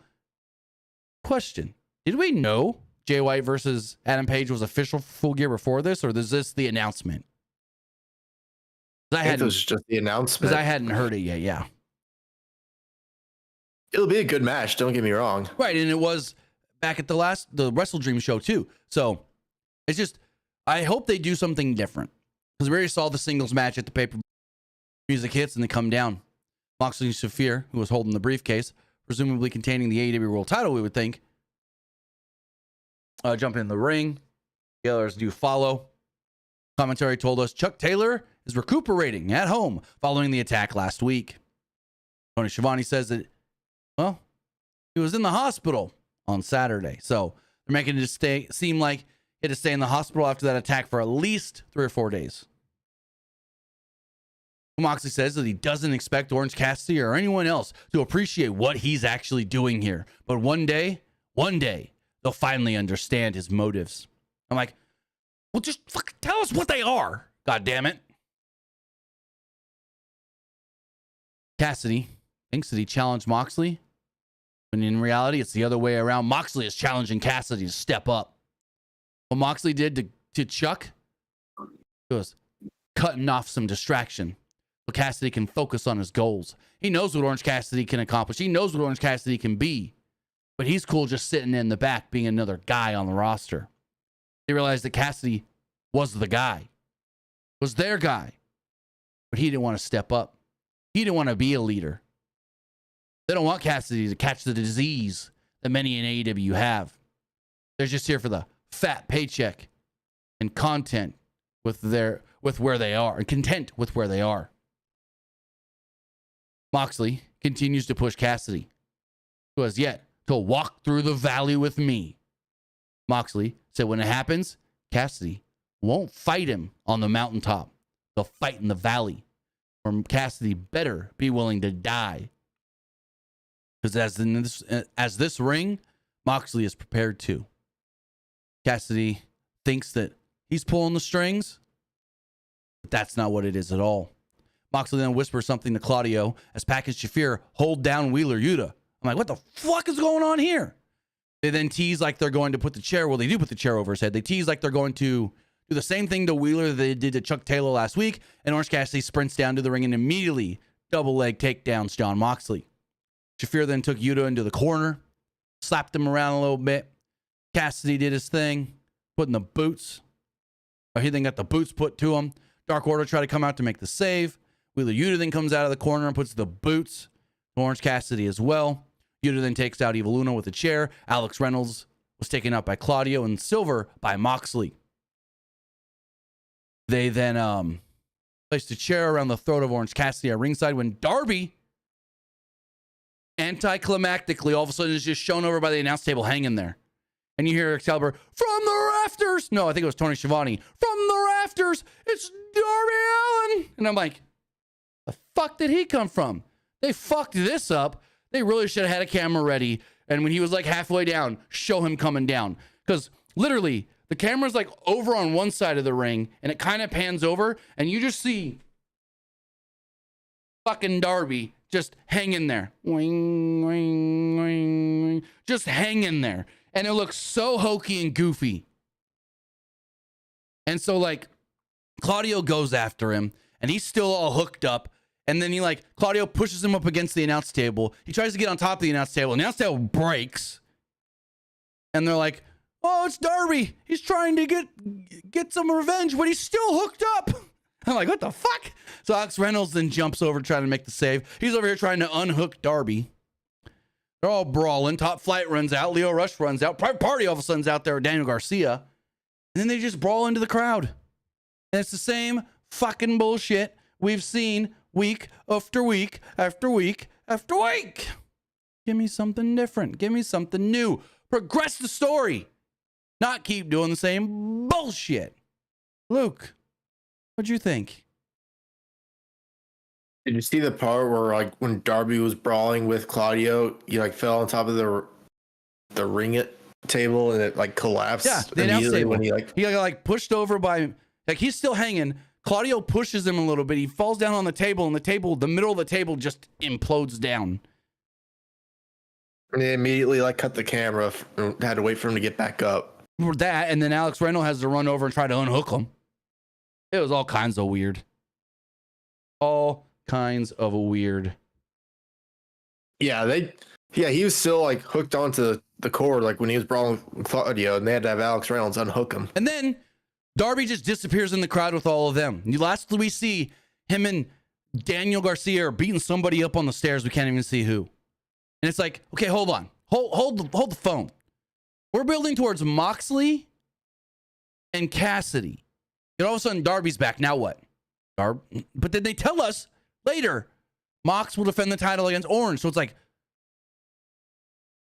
question. Did we know Jay White versus Adam Page was official for Full Gear before this, or is this the announcement? I think it was just the announcement. Because I hadn't heard it yet, yeah. It'll be a good match, don't get me wrong. Right, and it was back at the Wrestle Dream show too. So it's just, I hope they do something different. Because we already saw the singles match at the paper. Music hits and they come down. Moxley and Shafir, who was holding the briefcase, presumably containing the AEW World title, we would think, jump in the ring. The others do follow. Commentary told us Chuck Taylor is recuperating at home following the attack last week. Tony Schiavone says that, well, he was in the hospital on Saturday. So they're making it seem like he had to stay in the hospital after that attack for at least 3 or 4 days. Moxley says that he doesn't expect Orange Cassidy or anyone else to appreciate what he's actually doing here. But one day, they'll finally understand his motives. I'm like, well, just fucking tell us what they are. God damn it. Cassidy thinks that he challenged Moxley, when in reality, it's the other way around. Moxley is challenging Cassidy to step up. What Moxley did to Chuck, it was cutting off some distraction so Cassidy can focus on his goals. He knows what Orange Cassidy can accomplish. He knows what Orange Cassidy can be. But he's cool just sitting in the back being another guy on the roster. They realized that Cassidy was the guy, was their guy. But he didn't want to step up. He didn't want to be a leader. They don't want Cassidy to catch the disease that many in AEW have. They're just here for the fat paycheck and content with where they are and content with where they are. Moxley continues to push Cassidy, who has yet to walk through the valley with me. Moxley said when it happens, Cassidy won't fight him on the mountaintop. They'll fight in the valley. Or Cassidy better be willing to die. Because as this ring, Moxley is prepared to. Cassidy thinks that he's pulling the strings, but that's not what it is at all. Moxley then whispers something to Claudio as Pac and Shafir hold down Wheeler Yuta. I'm like, what the fuck is going on here? They then tease like they're going to put the chair. Well, they do put the chair over his head. They tease like they're going to do the same thing to Wheeler that they did to Chuck Taylor last week. And Orange Cassidy sprints down to the ring and immediately double leg takedowns Jon Moxley. Shafir then took Yuta into the corner, slapped him around a little bit. Cassidy did his thing, putting the boots. Or he then got the boots put to him. Dark Order tried to come out to make the save. Wheeler Yuta then comes out of the corner and puts the boots to Orange Cassidy as well. Yuta then takes out Evil Uno with a chair. Alex Reynolds was taken out by Claudio and Silver by Moxley. They then placed a chair around the throat of Orange Cassidy at ringside when Darby, anticlimactically, all of a sudden is just shown over by the announce table hanging there. And you hear Excalibur, from the rafters. No, I think it was Tony Schiavone. From the rafters, it's Darby Allin. And I'm like, the fuck did he come from? They fucked this up. They really should have had a camera ready. And when he was like halfway down, show him coming down. Because literally, the camera's like over on one side of the ring and it kind of pans over and you just see fucking Darby just hanging there. Wing, wing, wing, wing. Just hanging there. And it looks so hokey and goofy. And so like Claudio goes after him and he's still all hooked up. And then Claudio pushes him up against the announce table. He tries to get on top of the announce table. The announce table breaks. And they're like, oh, it's Darby. He's trying to get some revenge, but he's still hooked up. I'm like, what the fuck? So Alex Reynolds then jumps over trying to make the save. He's over here trying to unhook Darby. They're all brawling. Top Flight runs out. Leo Rush runs out. Private Party all of a sudden's out there with Daniel Garcia. And then they just brawl into the crowd. And it's the same fucking bullshit we've seen week after week after week after week. Give me something different. Give me something new. Progress the story. Not keep doing the same bullshit. Luke, what'd you think? Did you see the part where when Darby was brawling with Claudio, he fell on top of the ring table and it collapsed? Yeah, the announce table. When he got pushed over by he's still hanging. Claudio pushes him a little bit. He falls down on the table, and the middle of the table just implodes down. And they immediately cut the camera and had to wait for him to get back up. That, and then Alex Reynolds has to run over and try to unhook him. It was all kinds of weird. All kinds of weird. Yeah, he was still hooked onto the cord when he was brawling with Claudio, and they had to have Alex Reynolds unhook him. And then Darby just disappears in the crowd with all of them. Last we see him and Daniel Garcia are beating somebody up on the stairs. We can't even see who. And it's like, okay, hold on. Hold the phone. We're building towards Moxley and Cassidy. And all of a sudden, Darby's back. Now what? But then they tell us later, Mox will defend the title against Orange. So it's like,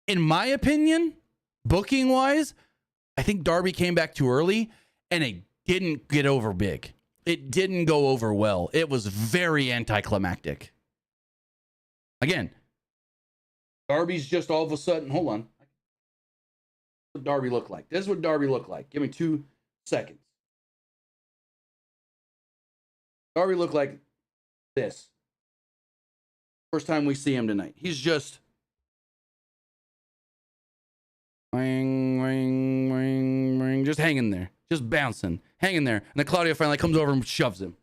in my opinion, booking-wise, I think Darby came back too early, and it didn't get over big. It didn't go over well. It was very anticlimactic. Again, Darby's just all of a sudden, hold on. What Darby looked like. This is what Darby looked like. Give me 2 seconds. Darby looked like this. First time we see him tonight. He's just ring, ring, ring, ring, just hanging there, just bouncing, hanging there. And then Claudio finally comes over and shoves him.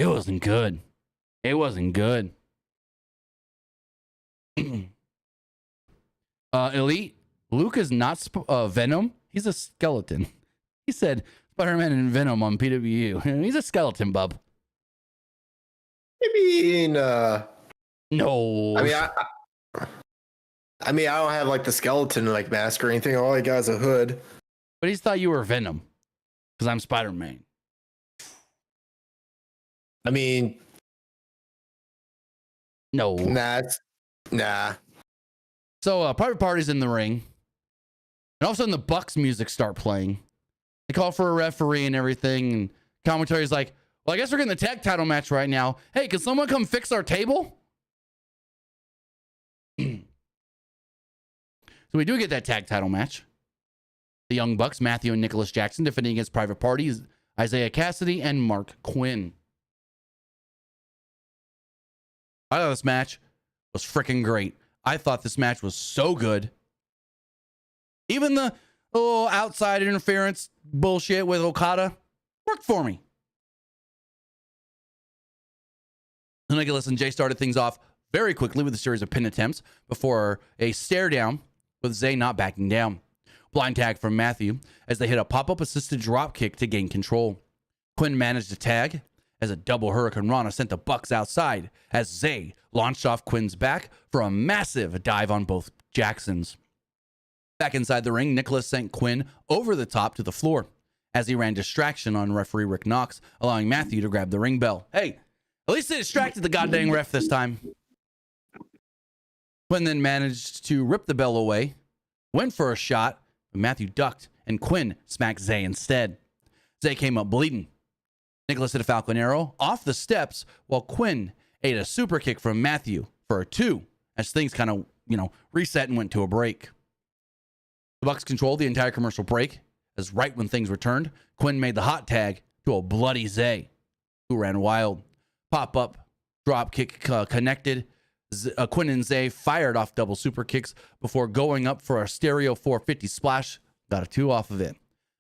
It wasn't good. It wasn't good. Elite. Luke is not Venom. He's a skeleton. He said Spider-Man and Venom on PWU. He's a skeleton, bub. I mean, no. I mean, I don't have the skeleton mask or anything. All I got is a hood. But he thought you were Venom because I'm Spider-Man. I mean, no. Nah. So Private Party's in the ring. And all of a sudden the Bucks music start playing. They call for a referee and everything. And commentary's like, well, I guess we're getting the tag title match right now. Hey, can someone come fix our table? So we do get that tag title match. The Young Bucks, Matthew and Nicholas Jackson, defending against Private Parties, Isaiah Cassidy and Mark Quinn. I thought this match was freaking great. I thought this match was so good. Even the little outside interference bullshit with Okada worked for me. And Nicholas and Jay started things off very quickly with a series of pin attempts before a stare down with Zay not backing down. Blind tag from Matthew as they hit a pop-up assisted drop kick to gain control. Quinn managed to tag as a double Hurricane Rana sent the Bucks outside as Zay launched off Quinn's back for a massive dive on both Jacksons. Back inside the ring, Nicholas sent Quinn over the top to the floor as he ran distraction on referee Rick Knox, allowing Matthew to grab the ring bell. Hey, at least they distracted the goddamn ref this time. Quinn then managed to rip the bell away, went for a shot, but Matthew ducked, and Quinn smacked Zay instead. Zay came up bleeding. Nicholas hit a Falcon Arrow off the steps, while Quinn ate a super kick from Matthew for a 2, as things kind of, reset and went to a break. The Bucks controlled the entire commercial break, as right when things returned, Quinn made the hot tag to a bloody Zay, who ran wild. Pop-up, drop kick connected. Quinn and Zay fired off double super kicks before going up for a stereo 450 splash. Got a 2 off of it.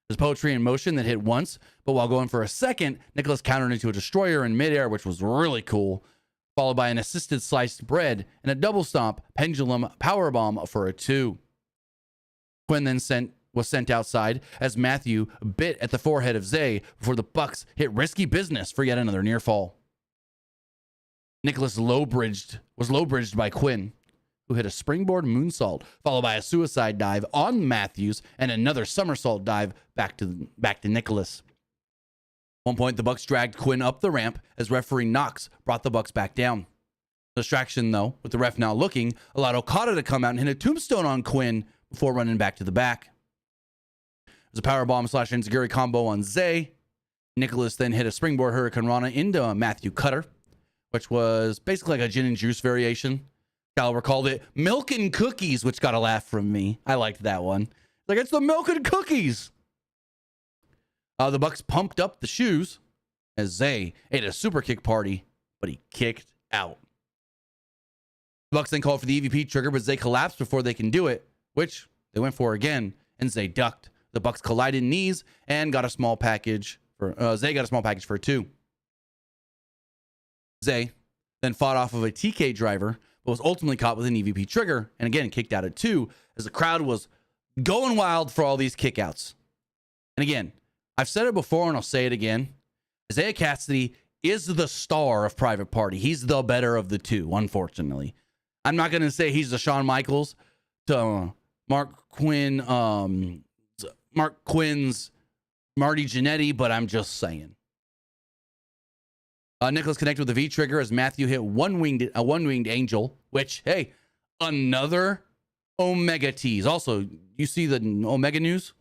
There's poetry in motion that hit once, but while going for a second, Nicholas countered into a destroyer in midair, which was really cool, followed by an assisted sliced bread and a double stomp pendulum powerbomb for a 2. Quinn then was sent outside as Matthew bit at the forehead of Zay before the Bucks hit risky business for yet another near fall. Nicholas was low bridged by Quinn, who hit a springboard moonsault followed by a suicide dive on Matthews and another somersault dive back to Nicholas. At one point, the Bucks dragged Quinn up the ramp as referee Knox brought the Bucks back down. Distraction, though, with the ref now looking, allowed Okada to come out and hit a tombstone on Quinn before running back to the back. There's a powerbomb / enziguri combo on Zay. Nicholas then hit a springboard Hurricane Rana into Matthew Cutter, which was basically like a gin and juice variation. Caliber called it milk and cookies, which got a laugh from me. I liked that one. Like, it's the milk and cookies. The Bucks pumped up the shoes as Zay ate a super kick party, but he kicked out. The Bucks then called for the EVP trigger, but Zay collapsed before they can do it, which they went for again, and Zay ducked. The Bucks collided knees and got a small package for Zay got a small package for a 2. Zay then fought off of a TK driver, but was ultimately caught with an EVP trigger and again kicked out at 2 as the crowd was going wild for all these kickouts. And again, I've said it before and I'll say it again. Isaiah Cassidy is the star of Private Party. He's the better of the two, unfortunately. I'm not going to say he's the Shawn Michaels to Mark Quinn's Marty Jannetty, but I'm just saying. Nicholas connected with the V trigger as Matthew hit a one-winged angel, which, hey, another Omega tease. Also, you see the Omega news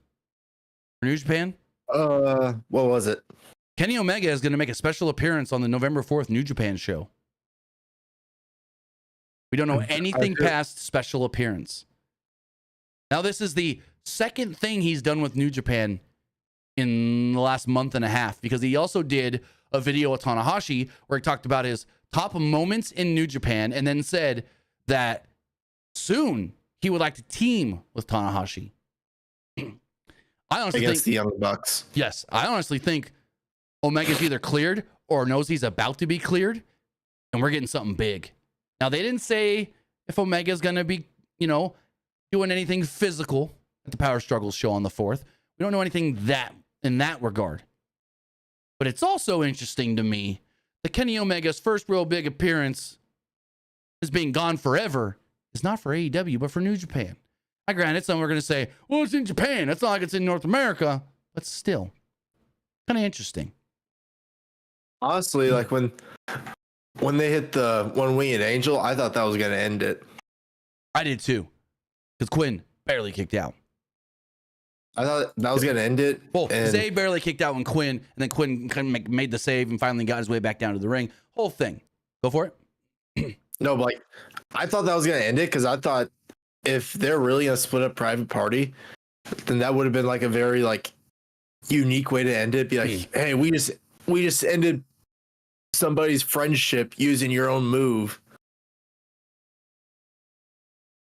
for New Japan? What was it? Kenny Omega is going to make a special appearance on the November 4th New Japan show. We don't know anything past special appearance. Now, this is the second thing he's done with New Japan in the last month and a half, because he also did a video with Tanahashi where he talked about his top moments in New Japan and then said that soon he would like to team with Tanahashi. I honestly against think the Young Bucks. Yes, I honestly think Omega's either cleared or knows he's about to be cleared, and we're getting something big. Now, they didn't say if Omega's going to be, doing anything physical at the Power Struggles show on the 4th. We don't know anything in that regard. But it's also interesting to me that Kenny Omega's first real big appearance is being gone forever. It's not for AEW, but for New Japan. I granted, some are going to say, well, it's in Japan. It's not like it's in North America. But still, kind of interesting. Honestly, like when they hit the one-winged angel, I thought that was going to end it. I did too. Because Quinn barely kicked out. I thought that was going to end it. Well, Zay barely kicked out when Quinn, and then Quinn kind of made the save and finally got his way back down to the ring. Whole thing. Go for it. No, but I thought that was going to end it because I thought if they're really going to split up Private Party, then that would have been like a very unique way to end it. Be like, hey, we just ended somebody's friendship using your own move.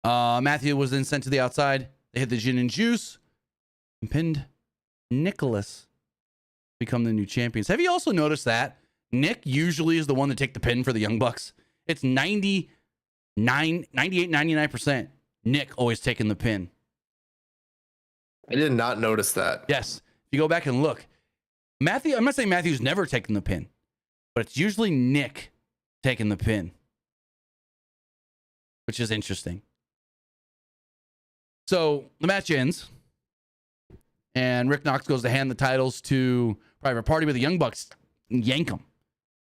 Matthew was then sent to the outside. They hit the gin and juice and pinned Nicholas to become the new champions. Have you also noticed that Nick usually is the one to take the pin for the Young Bucks? It's 99% Nick always taking the pin. I did not notice that. Yes. If you go back and look, I'm not saying Matthew's never taken the pin, but it's usually Nick taking the pin, which is interesting. So the match ends, and Rick Knox goes to hand the titles to Private Party, but the Young Bucks yank them.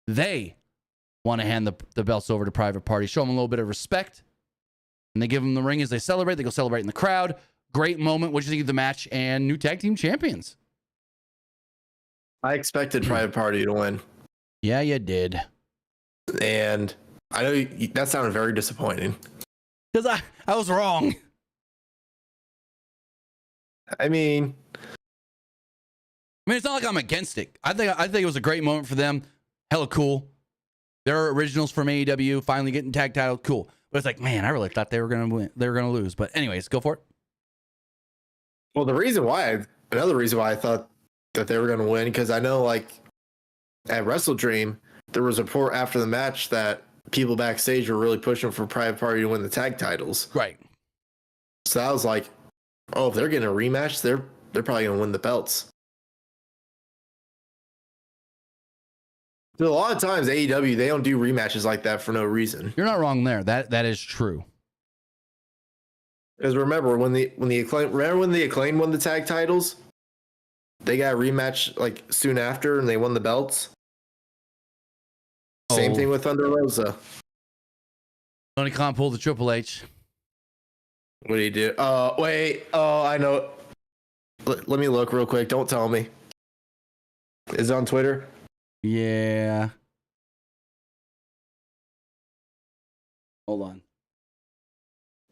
They want to hand the belts over to Private Party, show them a little bit of respect, and they give them the ring as they celebrate. They go celebrate in the crowd. Great moment. What did you think of the match and new tag team champions? I expected Private Party to win. Yeah, you did. And I know that sounded very disappointing. Because I was wrong. I mean, it's not like I'm against it. I think it was a great moment for them. Hella cool. They're originals from AEW, finally getting tag title. Cool. But it's like, man, I really thought they were gonna win. They were gonna lose. But anyways, go for it. Well, another reason why I thought that they were gonna win, because I know, like, at Wrestle Dream, there was a report after the match that people backstage were really pushing for Private Party to win the tag titles. Right. So I was like, oh, if they're getting a rematch, they're probably gonna win the belts. So a lot of times AEW, they don't do rematches like that for no reason. You're not wrong there. That is true. Because remember when the Acclaim won the tag titles, they got a rematch like soon after, and they won the belts. Same thing with Thunder Rosa. Tony Khan pulled the Triple H. What do you do? Wait. Oh, I know. Let me look real quick. Don't tell me. Is it on Twitter? Yeah. Hold on.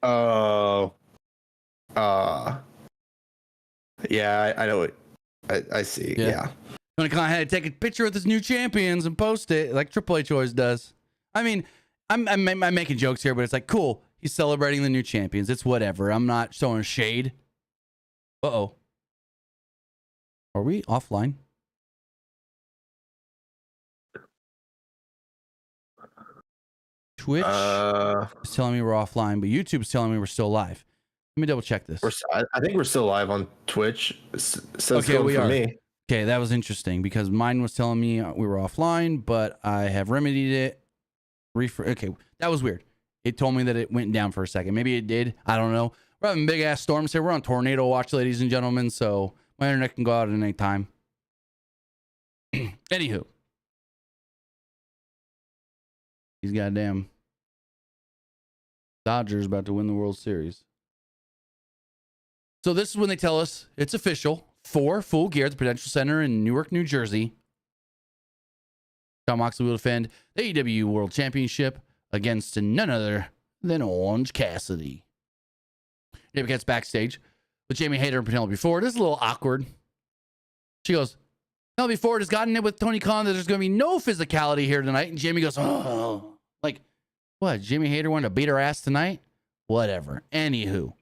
Oh. Yeah, I know it. I see. Yeah. Tony Khan had to take a picture with his new champions and post it like Triple H always does. I mean, I'm making jokes here, but it's like, cool. He's celebrating the new champions. It's whatever. I'm not showing shade. Uh-oh. Are we offline? Twitch is telling me we're offline, but YouTube's telling me we're still live. Let me double check this. I think we're still live on Twitch. So okay, we are. Me. Okay, that was interesting because mine was telling me we were offline, but I have remedied it. Okay, that was weird. It told me that it went down for a second. Maybe it did. I don't know. We're having big ass storms here. We're on tornado watch, ladies and gentlemen, so my internet can go out at any time. Anywho. These goddamn Dodgers about to win the World Series. So this is when they tell us it's official. 4 full gear at the Prudential Center in Newark, New Jersey. Jon Moxley will defend the AEW World Championship against none other than Orange Cassidy. Jamie gets backstage with Jamie Hayter and Penelope Ford. This is a little awkward. She goes, Penelope Ford has gotten it with Tony Khan that there's going to be no physicality here tonight. And Jamie goes, oh. Like, what? Jamie Hayter wanted to beat her ass tonight? Whatever. Anywho.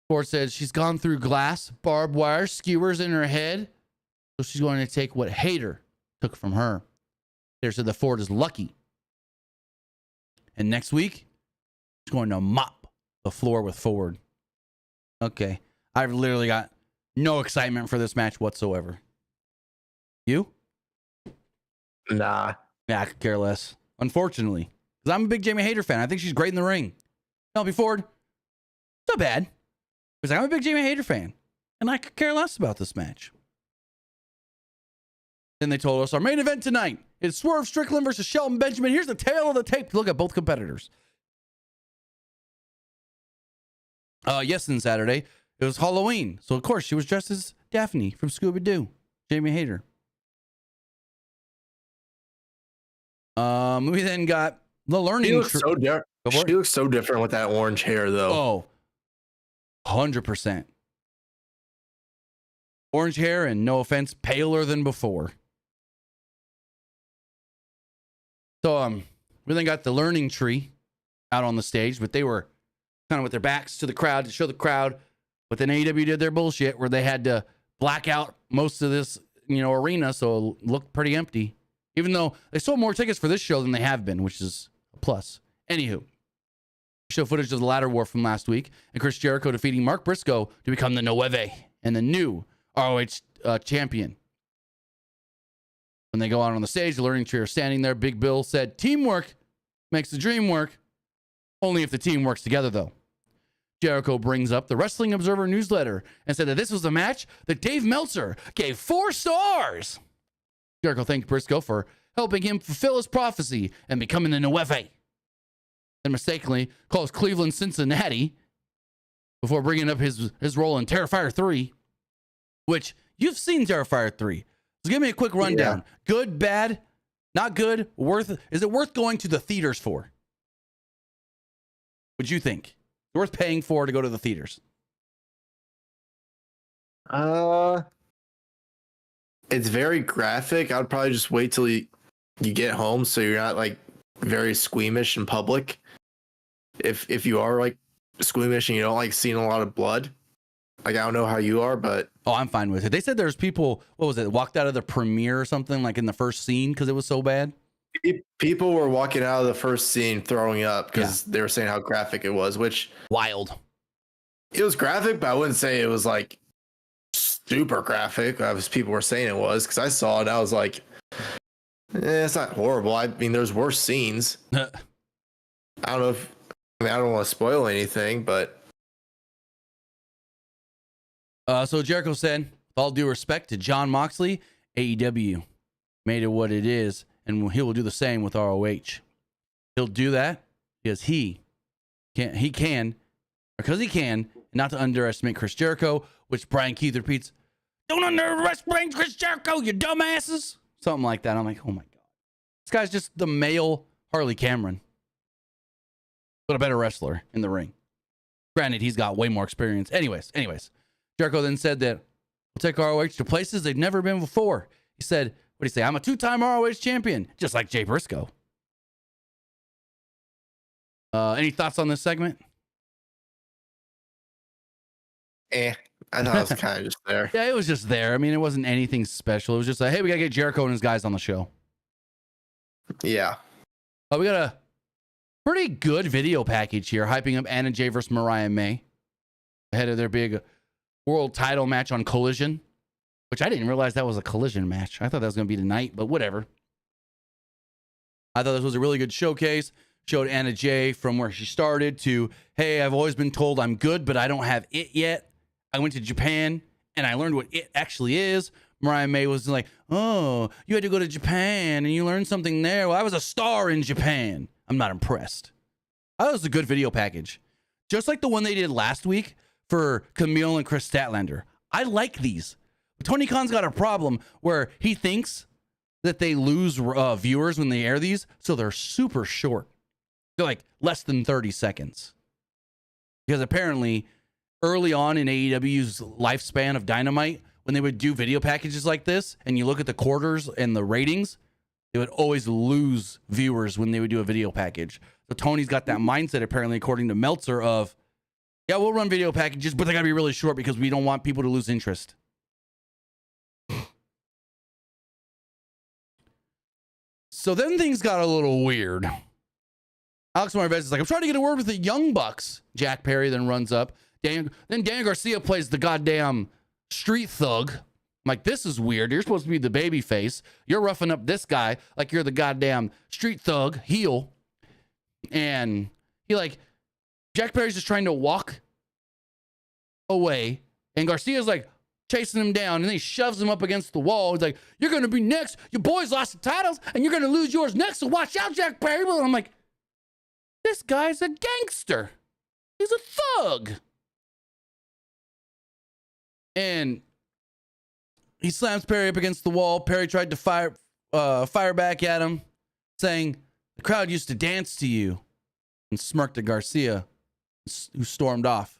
Ford says she's gone through glass, barbed wire, skewers in her head. So she's going to take what Hayter took from her. Hayter said that Ford is lucky. And next week, she's going to mop the floor with Ford. Okay. I've literally got no excitement for this match whatsoever. You? Nah. Yeah, I could care less. Unfortunately. Because I'm a big Jamie Hayter fan. I think she's great in the ring. Penelope Ford, not bad. Because I'm a big Jamie Hayter fan. And I could care less about this match. Then they told us our main event tonight is Swerve Strickland versus Shelton Benjamin. Here's the tail of the tape to look at both competitors. Yes, and Saturday, it was Halloween. So, of course, she was dressed as Daphne from Scooby-Doo. Jamie Hayter. We then got the learning. She looks so different with that orange hair, though. Oh, 100%. Orange hair and, no offense, paler than before. So, we then got the learning tree out on the stage, but they were kind of with their backs to the crowd to show the crowd. But then AEW did their bullshit where they had to black out most of this, arena, so it looked pretty empty. Even though they sold more tickets for this show than they have been, which is a plus. Anywho, show footage of the ladder war from last week and Chris Jericho defeating Mark Briscoe to become the Nueve and the new ROH champion. When they go out on the stage, the learning tree are standing there. Big Bill said, teamwork makes the dream work. Only if the team works together, though. Jericho brings up the Wrestling Observer newsletter and said that this was a match that Dave Meltzer gave 4 stars. Jericho thanked Briscoe for helping him fulfill his prophecy and becoming the Nueve. And mistakenly calls Cleveland Cincinnati before bringing up his role in Terrifier 3, which you've seen Terrifier 3. So give me a quick rundown. Yeah. Good, bad, not good, is it worth going to the theaters for? What'd you think? Worth paying for to go to the theaters? It's very graphic. I'd probably just wait till you get home so you're not like very squeamish in public. If you are like squeamish and you don't like seeing a lot of blood. Like, I don't know how you are, but... Oh, I'm fine with it. They said there's people, what was it, walked out of the premiere or something, like in the first scene because it was so bad? People were walking out of the first scene throwing up because they were saying how graphic it was, which... Wild. It was graphic, but I wouldn't say it was, like, super graphic, as people were saying it was, because I saw it and I was like, it's not horrible. I mean, there's worse scenes. I don't know if... I mean, I don't want to spoil anything, but... So Jericho said, with all due respect to Jon Moxley, AEW made it what it is, and he will do the same with ROH. He'll do that because he can, not to underestimate Chris Jericho, which Brian Keith repeats, don't underestimate Chris Jericho, you dumbasses. Something like that. I'm like, oh my God. This guy's just the male Harley Cameron, but a better wrestler in the ring. Granted, he's got way more experience. Anyways. Jericho then said that we'll take ROH to places they've never been before. He said, what did he say? I'm a 2-time ROH champion, just like Jay Briscoe. Any thoughts on this segment? I thought it was kind of just there. Yeah, it was just there. I mean, it wasn't anything special. It was just like, hey, we got to get Jericho and his guys on the show. Yeah. We got a pretty good video package here, hyping up Anna Jay versus Mariah May ahead of their big world title match on Collision, which I didn't realize that was a Collision match. I thought that was going to be tonight, but whatever. I thought this was a really good showcase. Showed Anna Jay from where she started to, hey, I've always been told I'm good, but I don't have it yet. I went to Japan and I learned what it actually is. Mariah May was like, oh, you had to go to Japan and you learned something there. Well, I was a star in Japan. I'm not impressed. I thought it was a good video package. Just like the one they did last week for Camille and Chris Statlander. I like these. Tony Khan's got a problem where he thinks that they lose viewers when they air these, so they're super short. They're like less than 30 seconds. Because apparently, early on in AEW's lifespan of Dynamite, when they would do video packages like this, and you look at the quarters and the ratings, they would always lose viewers when they would do a video package. So Tony's got that mindset, apparently, according to Meltzer, of, yeah, we'll run video packages, but they got to be really short because we don't want people to lose interest. So then things got a little weird. Alex Marvez is like, I'm trying to get a word with the Young Bucks. Jack Perry then runs up. Then Dan Garcia plays the goddamn street thug. I'm like, this is weird. You're supposed to be the baby face. You're roughing up this guy like you're the goddamn street thug heel. And Jack Perry's just trying to walk away. And Garcia's like chasing him down. And then he shoves him up against the wall. He's like, you're going to be next. Your boys lost the titles. And you're going to lose yours next. So watch out, Jack Perry. And I'm like, this guy's a gangster. He's a thug. And he slams Perry up against the wall. Perry tried to fire back at him, saying, the crowd used to dance to you, and smirked at Garcia, who stormed off.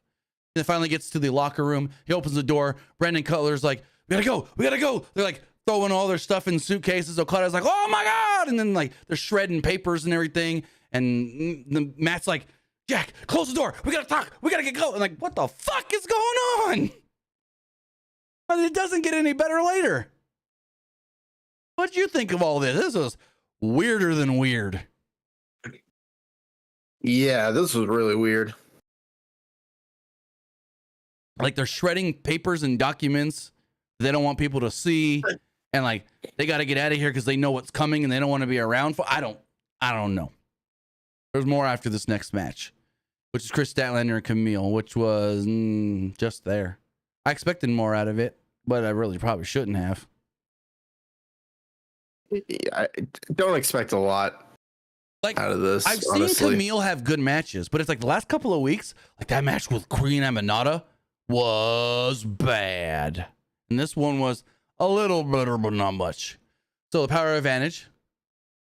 And it finally gets to the locker room. He opens the door. Brandon Cutler's like, we gotta go. They're like throwing all their stuff in suitcases. Okada's like, oh my God. And then like they're shredding papers and everything. And Matt's like, Jack, close the door. We gotta talk. We gotta get going. And like, what the fuck is going on? And it doesn't get any better later. What'd you think of all this? This was weirder than weird. Yeah, this was really weird. Like they're shredding papers and documents they don't want people to see. and like they got to get out of here because they know what's coming and they don't want to be around for. I don't know. There's more after this next match, which is Chris Statlander and Camille, which was just there. I expected more out of it, but I really probably shouldn't have. I don't expect a lot out of this. I've honestly. seen Camille have good matches, but it's like the last couple of weeks, like that match with Queen Aminata was bad. And this one was a little better, but not much. So the power advantage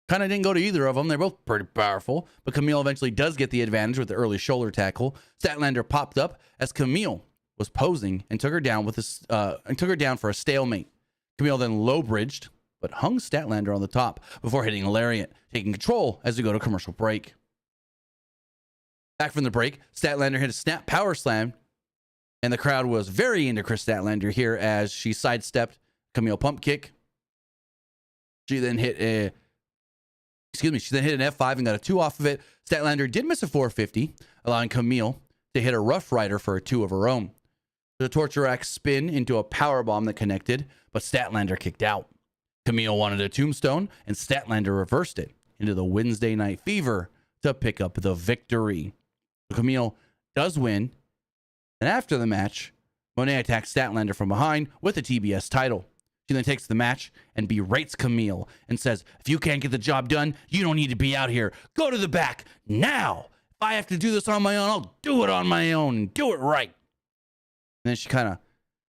kind of didn't go to either of them. They're both pretty powerful, but Camille eventually does get the advantage with the early shoulder tackle. Statlander popped up as Camille was posing and took her down for a stalemate. Camille then low bridged, but hung Statlander on the top before hitting a lariat, taking control as we go to commercial break. Back from the break, Statlander hit a snap power slam, and the crowd was very into Chris Statlander here as she sidestepped Camille pump kick. She then hit an F5 and got a 2 off of it. Statlander did miss a 450, allowing Camille to hit a Rough Rider for a 2 of her own. The torture axe spin into a power bomb that connected, but Statlander kicked out. Camille wanted a tombstone, and Statlander reversed it into the Wednesday Night Fever to pick up the victory. Camille does win, and after the match, Monet attacks Statlander from behind with the TBS title. She then takes the match and berates Camille and says, if you can't get the job done, you don't need to be out here. Go to the back now. If I have to do this on my own, I'll do it on my own and do it right. And then she kind of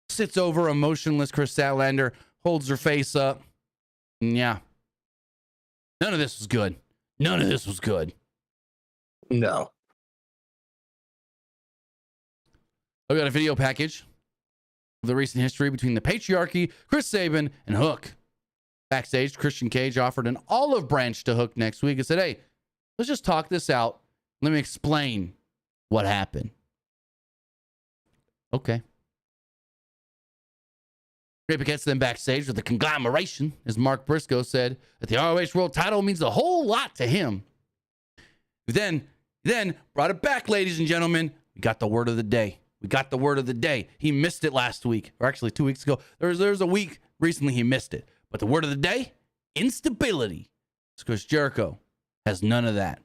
sits over a motionless Chris Statlander, holds her face up. And yeah. None of this was good. None of this was good. No. I got a video package of the recent history between the Patriarchy, Chris Sabin, and Hook. Backstage, Christian Cage offered an olive branch to Hook next week and said, hey, let's just talk this out. Let me explain what happened. Okay. Grape gets them backstage with a conglomeration, as Mark Briscoe said that the ROH World title means a whole lot to him. Then brought it back, ladies and gentlemen. We got the word of the day. He missed it last week, or actually 2 weeks ago. There's a week recently he missed it. But the word of the day, instability. It's Chris Jericho has none of that.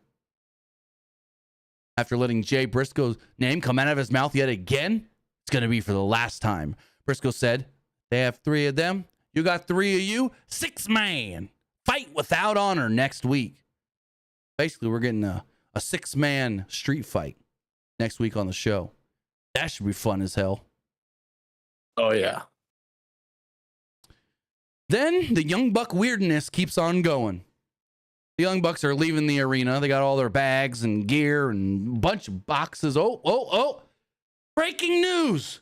After letting Jay Briscoe's name come out of his mouth yet again, it's going to be for the last time. Briscoe said, they have 3 of them. You got 3 of you. 6-man. Fight without honor next week. Basically, we're getting a 6-man street fight next week on the show. That should be fun as hell. Oh, yeah. Then the Young Buck weirdness keeps on going. The Young Bucks are leaving the arena. They got all their bags and gear and a bunch of boxes. Oh. Breaking news.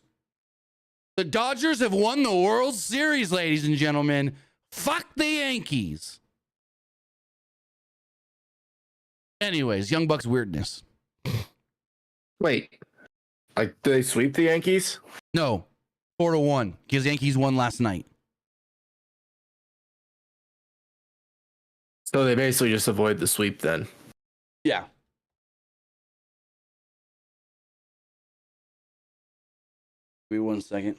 The Dodgers have won the World Series, ladies and gentlemen. Fuck the Yankees. Anyways, Young Bucks weirdness. Wait. Like, did they sweep the Yankees? No. 4-1. Because Yankees won last night. So they basically just avoid the sweep then. Yeah. Wait 1 second.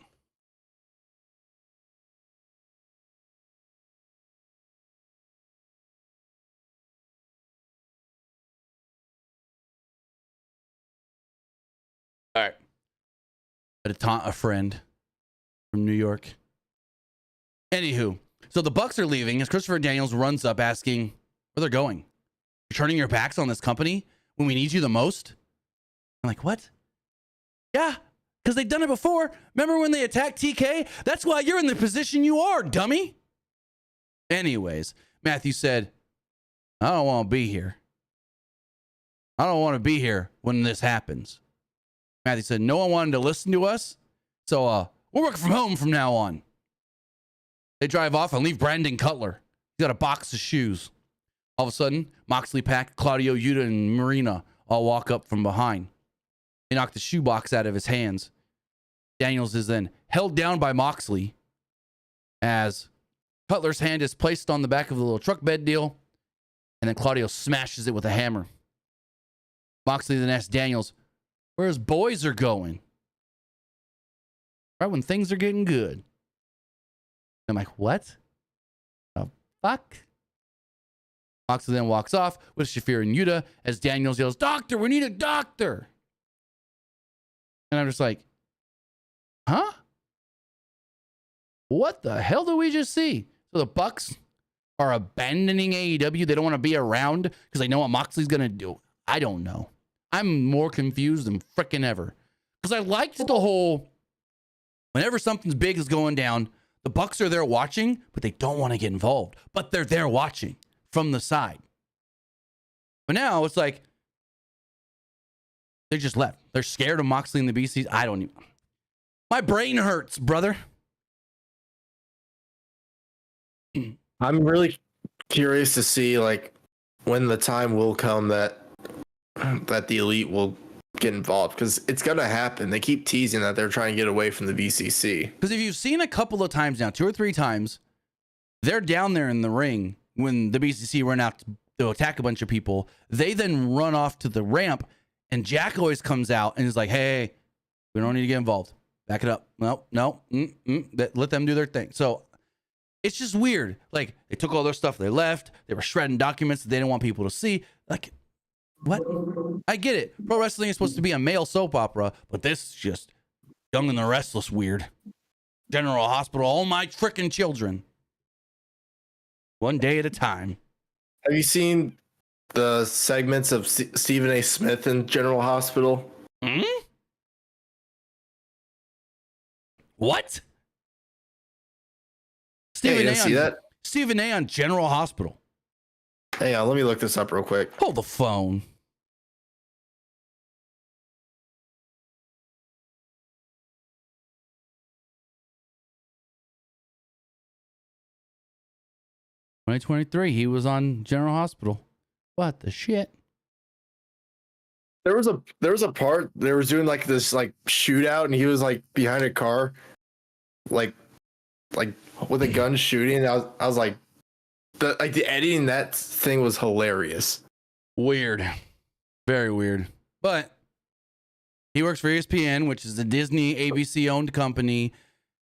All right. Had to taunt a friend from New York. Anywho, so the Bucks are leaving as Christopher Daniels runs up asking where they're going. You're turning your backs on this company when we need you the most? I'm like, what? Yeah, because they've done it before. Remember when they attacked TK? That's why you're in the position you are, dummy. Anyways, Matthew said, I don't want to be here. I don't want to be here when this happens. Matthew said, no one wanted to listen to us, so we're working from home from now on. They drive off and leave Brandon Cutler. He's got a box of shoes. All of a sudden, Moxley, Pac, Claudio, Yuta, and Marina all walk up from behind. They knock the shoebox out of his hands. Daniels is then held down by Moxley as Cutler's hand is placed on the back of the little truck bed deal, and then Claudio smashes it with a hammer. Moxley then asks Daniels where his boys are going. Right when things are getting good. I'm like, what? fuck? Moxley then walks off with Shafir and Yuta as Daniels yells, "Doctor, we need a doctor!" And I'm just like, huh? What the hell did we just see? So the Bucks are abandoning AEW. They don't want to be around because they know what Moxley's going to do. I don't know. I'm more confused than freaking ever. Because I liked the whole, whenever something's big is going down, the Bucks are there watching, but they don't want to get involved. But they're there watching from the side. But now it's like, they just left. They're scared of Moxley and the BCs. I don't even. My brain hurts, brother. I'm really curious to see like when the time will come that the Elite will get involved, because it's gonna happen. They keep teasing that they're trying to get away from the BCC. Because if you've seen a couple of times now, 2 or 3 times, they're down there in the ring when the BCC run out to attack a bunch of people. They then run off to the ramp, and Jack always comes out and is like, "Hey, we don't need to get involved. Back it up. No. Let them do their thing." So it's just weird. Like, they took all their stuff, they left. They were shredding documents that they didn't want people to see. Like, what? I get it. Pro wrestling is supposed to be a male soap opera, but this is just Young and the Restless weird. General Hospital, all my freaking children. One day at a time. Have you seen the segments of Stephen A. Smith in General Hospital? Hmm? What? Stephen A. See that? Stephen A. on General Hospital. Hang on, let me look this up real quick. Hold the phone. "2023, he was on General Hospital." What the shit? There was a part they was doing like this like shootout, and he was like behind a car, like with a gun shooting. I was like, the editing that thing was hilarious. Weird, very weird. But he works for ESPN, which is a Disney ABC owned company.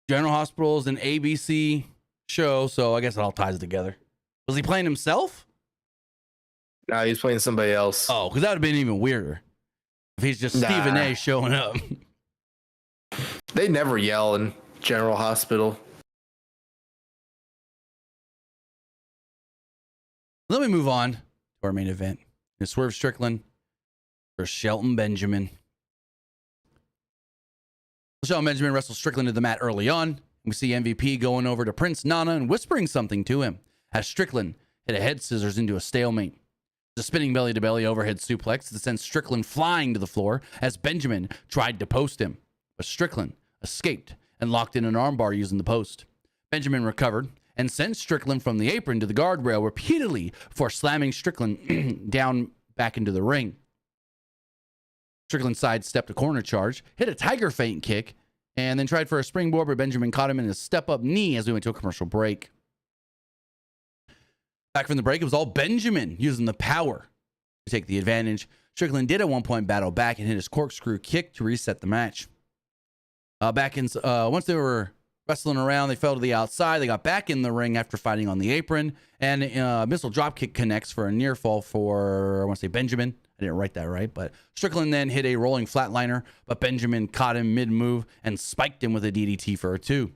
General Hospital is an ABC show, so I guess it all ties together. Was he playing himself? Nah, he's playing somebody else. Oh, because that would have been even weirder if he's just Stephen A. showing up. They never yell in General Hospital. Let me move on to our main event. It's Swerve Strickland versus Shelton Benjamin. Shelton Benjamin wrestles Strickland to the mat early on. We see MVP going over to Prince Nana and whispering something to him as Strickland hit a head scissors into a stalemate. The spinning belly-to-belly overhead suplex that sends Strickland flying to the floor as Benjamin tried to post him. But Strickland escaped and locked in an armbar using the post. Benjamin recovered and sent Strickland from the apron to the guardrail repeatedly before slamming Strickland down back into the ring. Strickland sidestepped a corner charge, hit a tiger feint kick, and then tried for a springboard, but Benjamin caught him in his step-up knee as we went to a commercial break. Back from the break, it was all Benjamin using the power to take the advantage. Strickland did at one point battle back and hit his corkscrew kick to reset the match. Once they were wrestling around, they fell to the outside. They got back in the ring after fighting on the apron, and missile dropkick connects for a near fall for, I want to say, Benjamin. I didn't write that right, but Strickland then hit a rolling flatliner, but Benjamin caught him mid-move and spiked him with a DDT for a 2.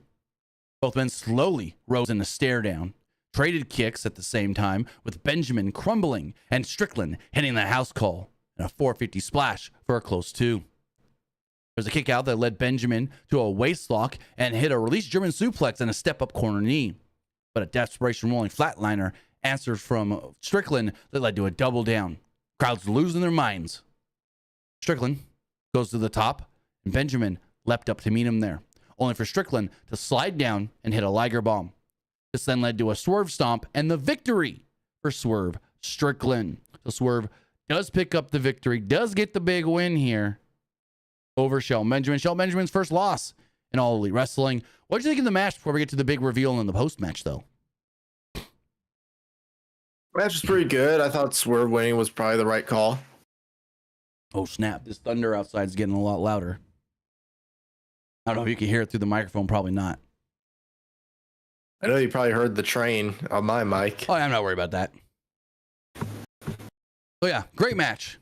Both men slowly rose in a stare down, traded kicks at the same time, with Benjamin crumbling and Strickland hitting the house call and a 450 splash for a close 2. There's a kick out that led Benjamin to a waist lock and hit a release German suplex and a step-up corner knee. But a desperation rolling flatliner answered from Strickland that led to a double down. Crowds losing their minds. Strickland goes to the top, and Benjamin leapt up to meet him there, only for Strickland to slide down and hit a Liger bomb. This then led to a Swerve stomp and the victory for Swerve Strickland. So Swerve does pick up the victory, does get the big win here over Shelton Benjamin. Shelton Benjamin's first loss in All Elite Wrestling. What did you think of the match before we get to the big reveal in the post-match, though? Match was pretty good. I thought Swerve winning was probably the right call. Oh, snap. This thunder outside is getting a lot louder. I don't know if you can hear it through the microphone. Probably not. I know you probably heard the train on my mic. Oh, I'm not worried about that. So yeah, great match.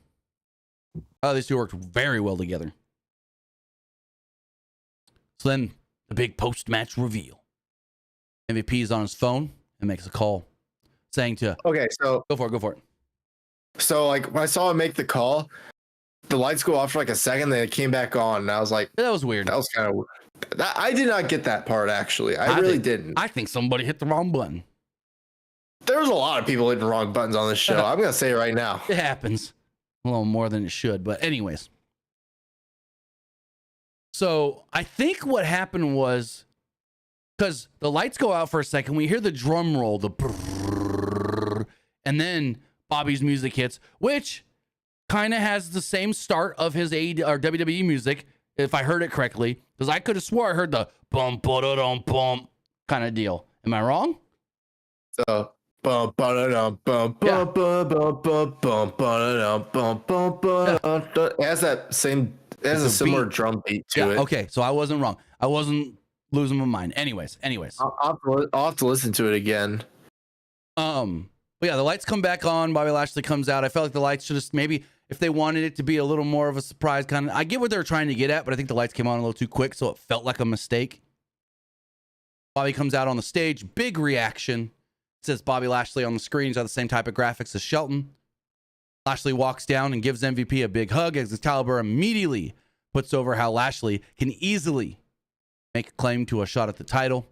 These two worked very well together. So then the big post-match reveal. MVP is on his phone and makes a call saying to... Okay, so... Go for it. So, like, when I saw him make the call, the lights go off for like a second, then it came back on, and I was like... That was weird. That was kind of... I did not get that part, actually. I really didn't. I think somebody hit the wrong button. There's a lot of people hitting wrong buttons on this show. I'm going to say it right now. It happens. A little more than it should, but anyways. So I think what happened was, because the lights go out for a second, we hear the drum roll, the brrrr, and then Bobby's music hits, which kind of has the same start of his WWE music, if I heard it correctly, because I could have swore I heard the bum ba-da-dum bum kind of deal. Am I wrong? So bum ba-da-dum bum bum bum bum bum bum ba-da-dum bum bum ba-da-dum. It has that same. It has a similar drum beat to it. Okay, so I wasn't wrong. I wasn't losing my mind. Anyways. I'll have to listen to it again. But yeah, the lights come back on. Bobby Lashley comes out. I felt like the lights should just maybe, if they wanted it to be a little more of a surprise kind of. I get what they were trying to get at, but I think the lights came on a little too quick, so it felt like a mistake. Bobby comes out on the stage. Big reaction. It says Bobby Lashley on the screen. He's got the same type of graphics as Shelton. Lashley walks down and gives MVP a big hug as Excalibur immediately puts over how Lashley can easily make a claim to a shot at the title.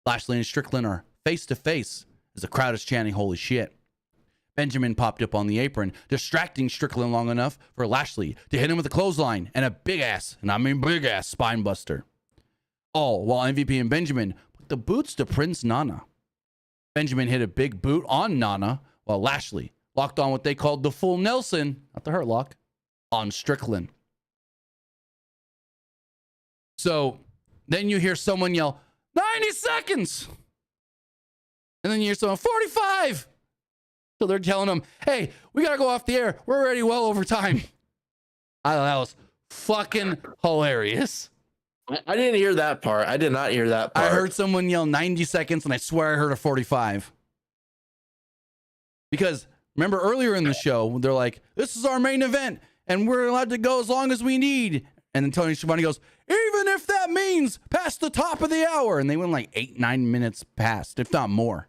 Lashley and Strickland are face to face as the crowd is chanting, "Holy shit." Benjamin popped up on the apron, distracting Strickland long enough for Lashley to hit him with a clothesline and a big ass, and I mean big ass, spine buster. All while MVP and Benjamin put the boots to Prince Nana. Benjamin hit a big boot on Nana while Lashley locked on what they called the full Nelson, not the Hurt Lock, on Strickland. So then you hear someone yell, 90 seconds. And then you hear someone, 45. So they're telling them, hey, we got to go off the air. We're already well over time. I thought that was fucking hilarious. I didn't hear that part. I did not hear that part. I heard someone yell 90 seconds, and I swear I heard a 45. Because remember earlier in the show, they're like, this is our main event, and we're allowed to go as long as we need. And then Tony Schiavone goes, even if that means past the top of the hour. And they went like 8-9 minutes past, if not more.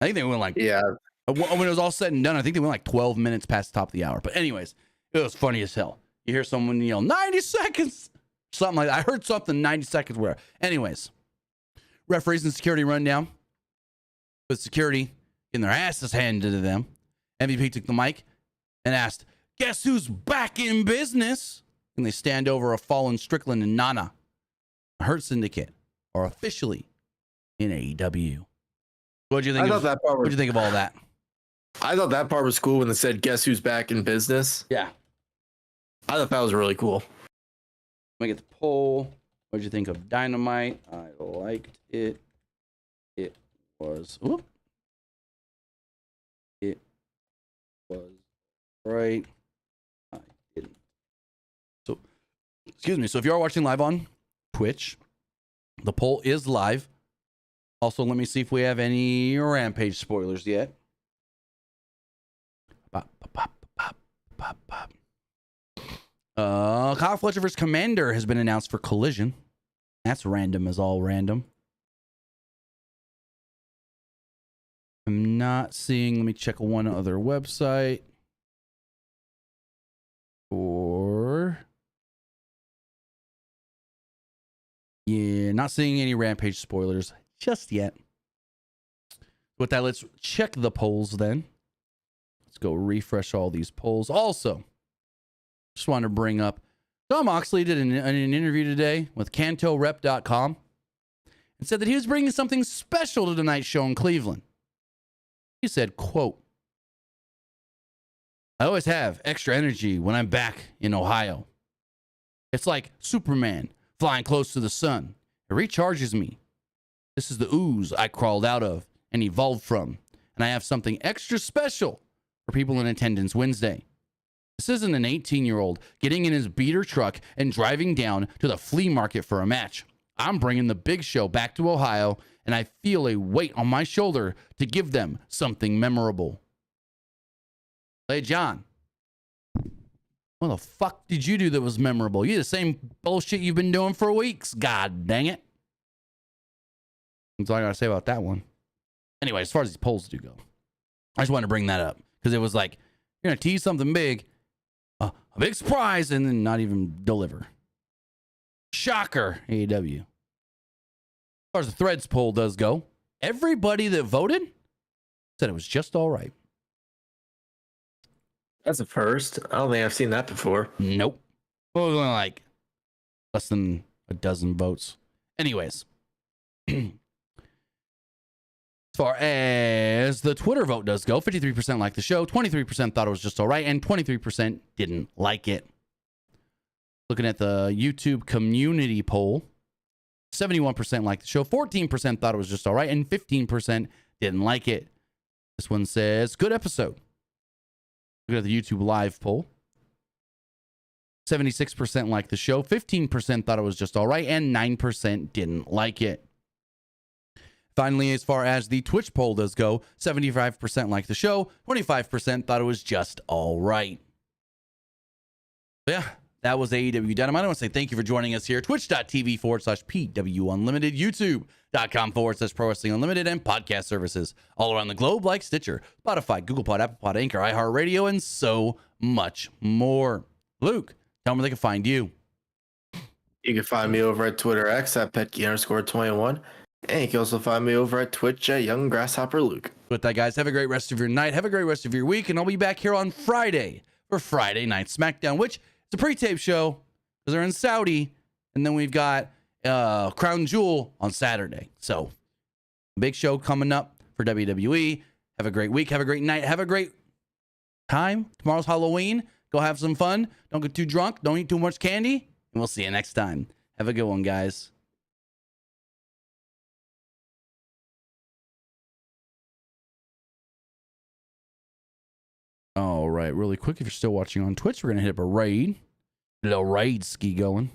I think they went like, yeah. When it was all said and done, I think they went like 12 minutes past the top of the hour. But anyways, it was funny as hell. You hear someone yell, 90 seconds. Something like that. I heard something 90 seconds where. Anyways, referees and security run down. With security getting their asses handed to them. MVP took the mic and asked, guess who's back in business? And they stand over a fallen Strickland and Nana. The Hurt Syndicate are officially in AEW. What'd you think? What'd you think of all that? I thought that part was cool when they said, guess who's back in business? Yeah. I thought that was really cool. Let me get the poll. What'd you think of Dynamite? I liked it. It was... Whoop. It was right. I didn't. So, excuse me. So if you are watching live on Twitch, the poll is live. Also, let me see if we have any Rampage spoilers yet. Kyle Fletcher vs. Commander has been announced for Collision. That's random as all random. I'm not seeing, let me check one other website. Yeah, not seeing any Rampage spoilers just yet. With that, let's check the polls then. Let's go refresh all these polls. Also, just wanted to bring up, John Moxley did an interview today with CantoRep.com and said that he was bringing something special to tonight's show in Cleveland. He said, quote, I always have extra energy when I'm back in Ohio. It's like Superman flying close to the sun. It recharges me. This is the ooze I crawled out of and evolved from. And I have something extra special for people in attendance Wednesday. This isn't an 18-year-old getting in his beater truck and driving down to the flea market for a match. I'm bringing the big show back to Ohio, and I feel a weight on my shoulder to give them something memorable. Hey, John, what the fuck did you do that was memorable? You the same bullshit you've been doing for weeks. God dang it. That's all I got to say about that one. Anyway, as far as these polls do go, I just wanted to bring that up because it was like, you're going to tease something big, a big surprise, and then not even deliver. Shocker, AEW. As far as the Threads poll does go, everybody that voted said it was just all right. That's a first. I don't think I've seen that before. Nope. Well, it was only like less than a dozen votes. Anyways, as far as the Twitter vote does go, 53% liked the show, 23% thought it was just all right, and 23% didn't like it. Looking at the YouTube community poll, 71% liked the show, 14% thought it was just all right, and 15% didn't like it. This one says, good episode. Look at the YouTube live poll. 76% liked the show, 15% thought it was just all right, and 9% didn't like it. Finally, as far as the Twitch poll does go, 75% liked the show, 25% thought it was just all right. But yeah, that was AEW Dynamite. I want to say thank you for joining us here. Twitch.tv/PWU Unlimited, YouTube.com/Pro Wrestling Unlimited, and podcast services all around the globe like Stitcher, Spotify, Google Pod, Apple Pod, Anchor, iHeartRadio, and so much more. Luke, tell them where they can find you. You can find me over at Twitter X at Petke_21. And you can also find me over at Twitch at Young Grasshopper Luke. With that, guys, have a great rest of your night. Have a great rest of your week. And I'll be back here on Friday for Friday Night SmackDown, which is a pre-tape show because they're in Saudi. And then we've got Crown Jewel on Saturday. So, big show coming up for WWE. Have a great week. Have a great night. Have a great time. Tomorrow's Halloween. Go have some fun. Don't get too drunk. Don't eat too much candy. And we'll see you next time. Have a good one, guys. All right, really quick, if you're still watching on Twitch, we're going to hit up a raid. A little raid ski going.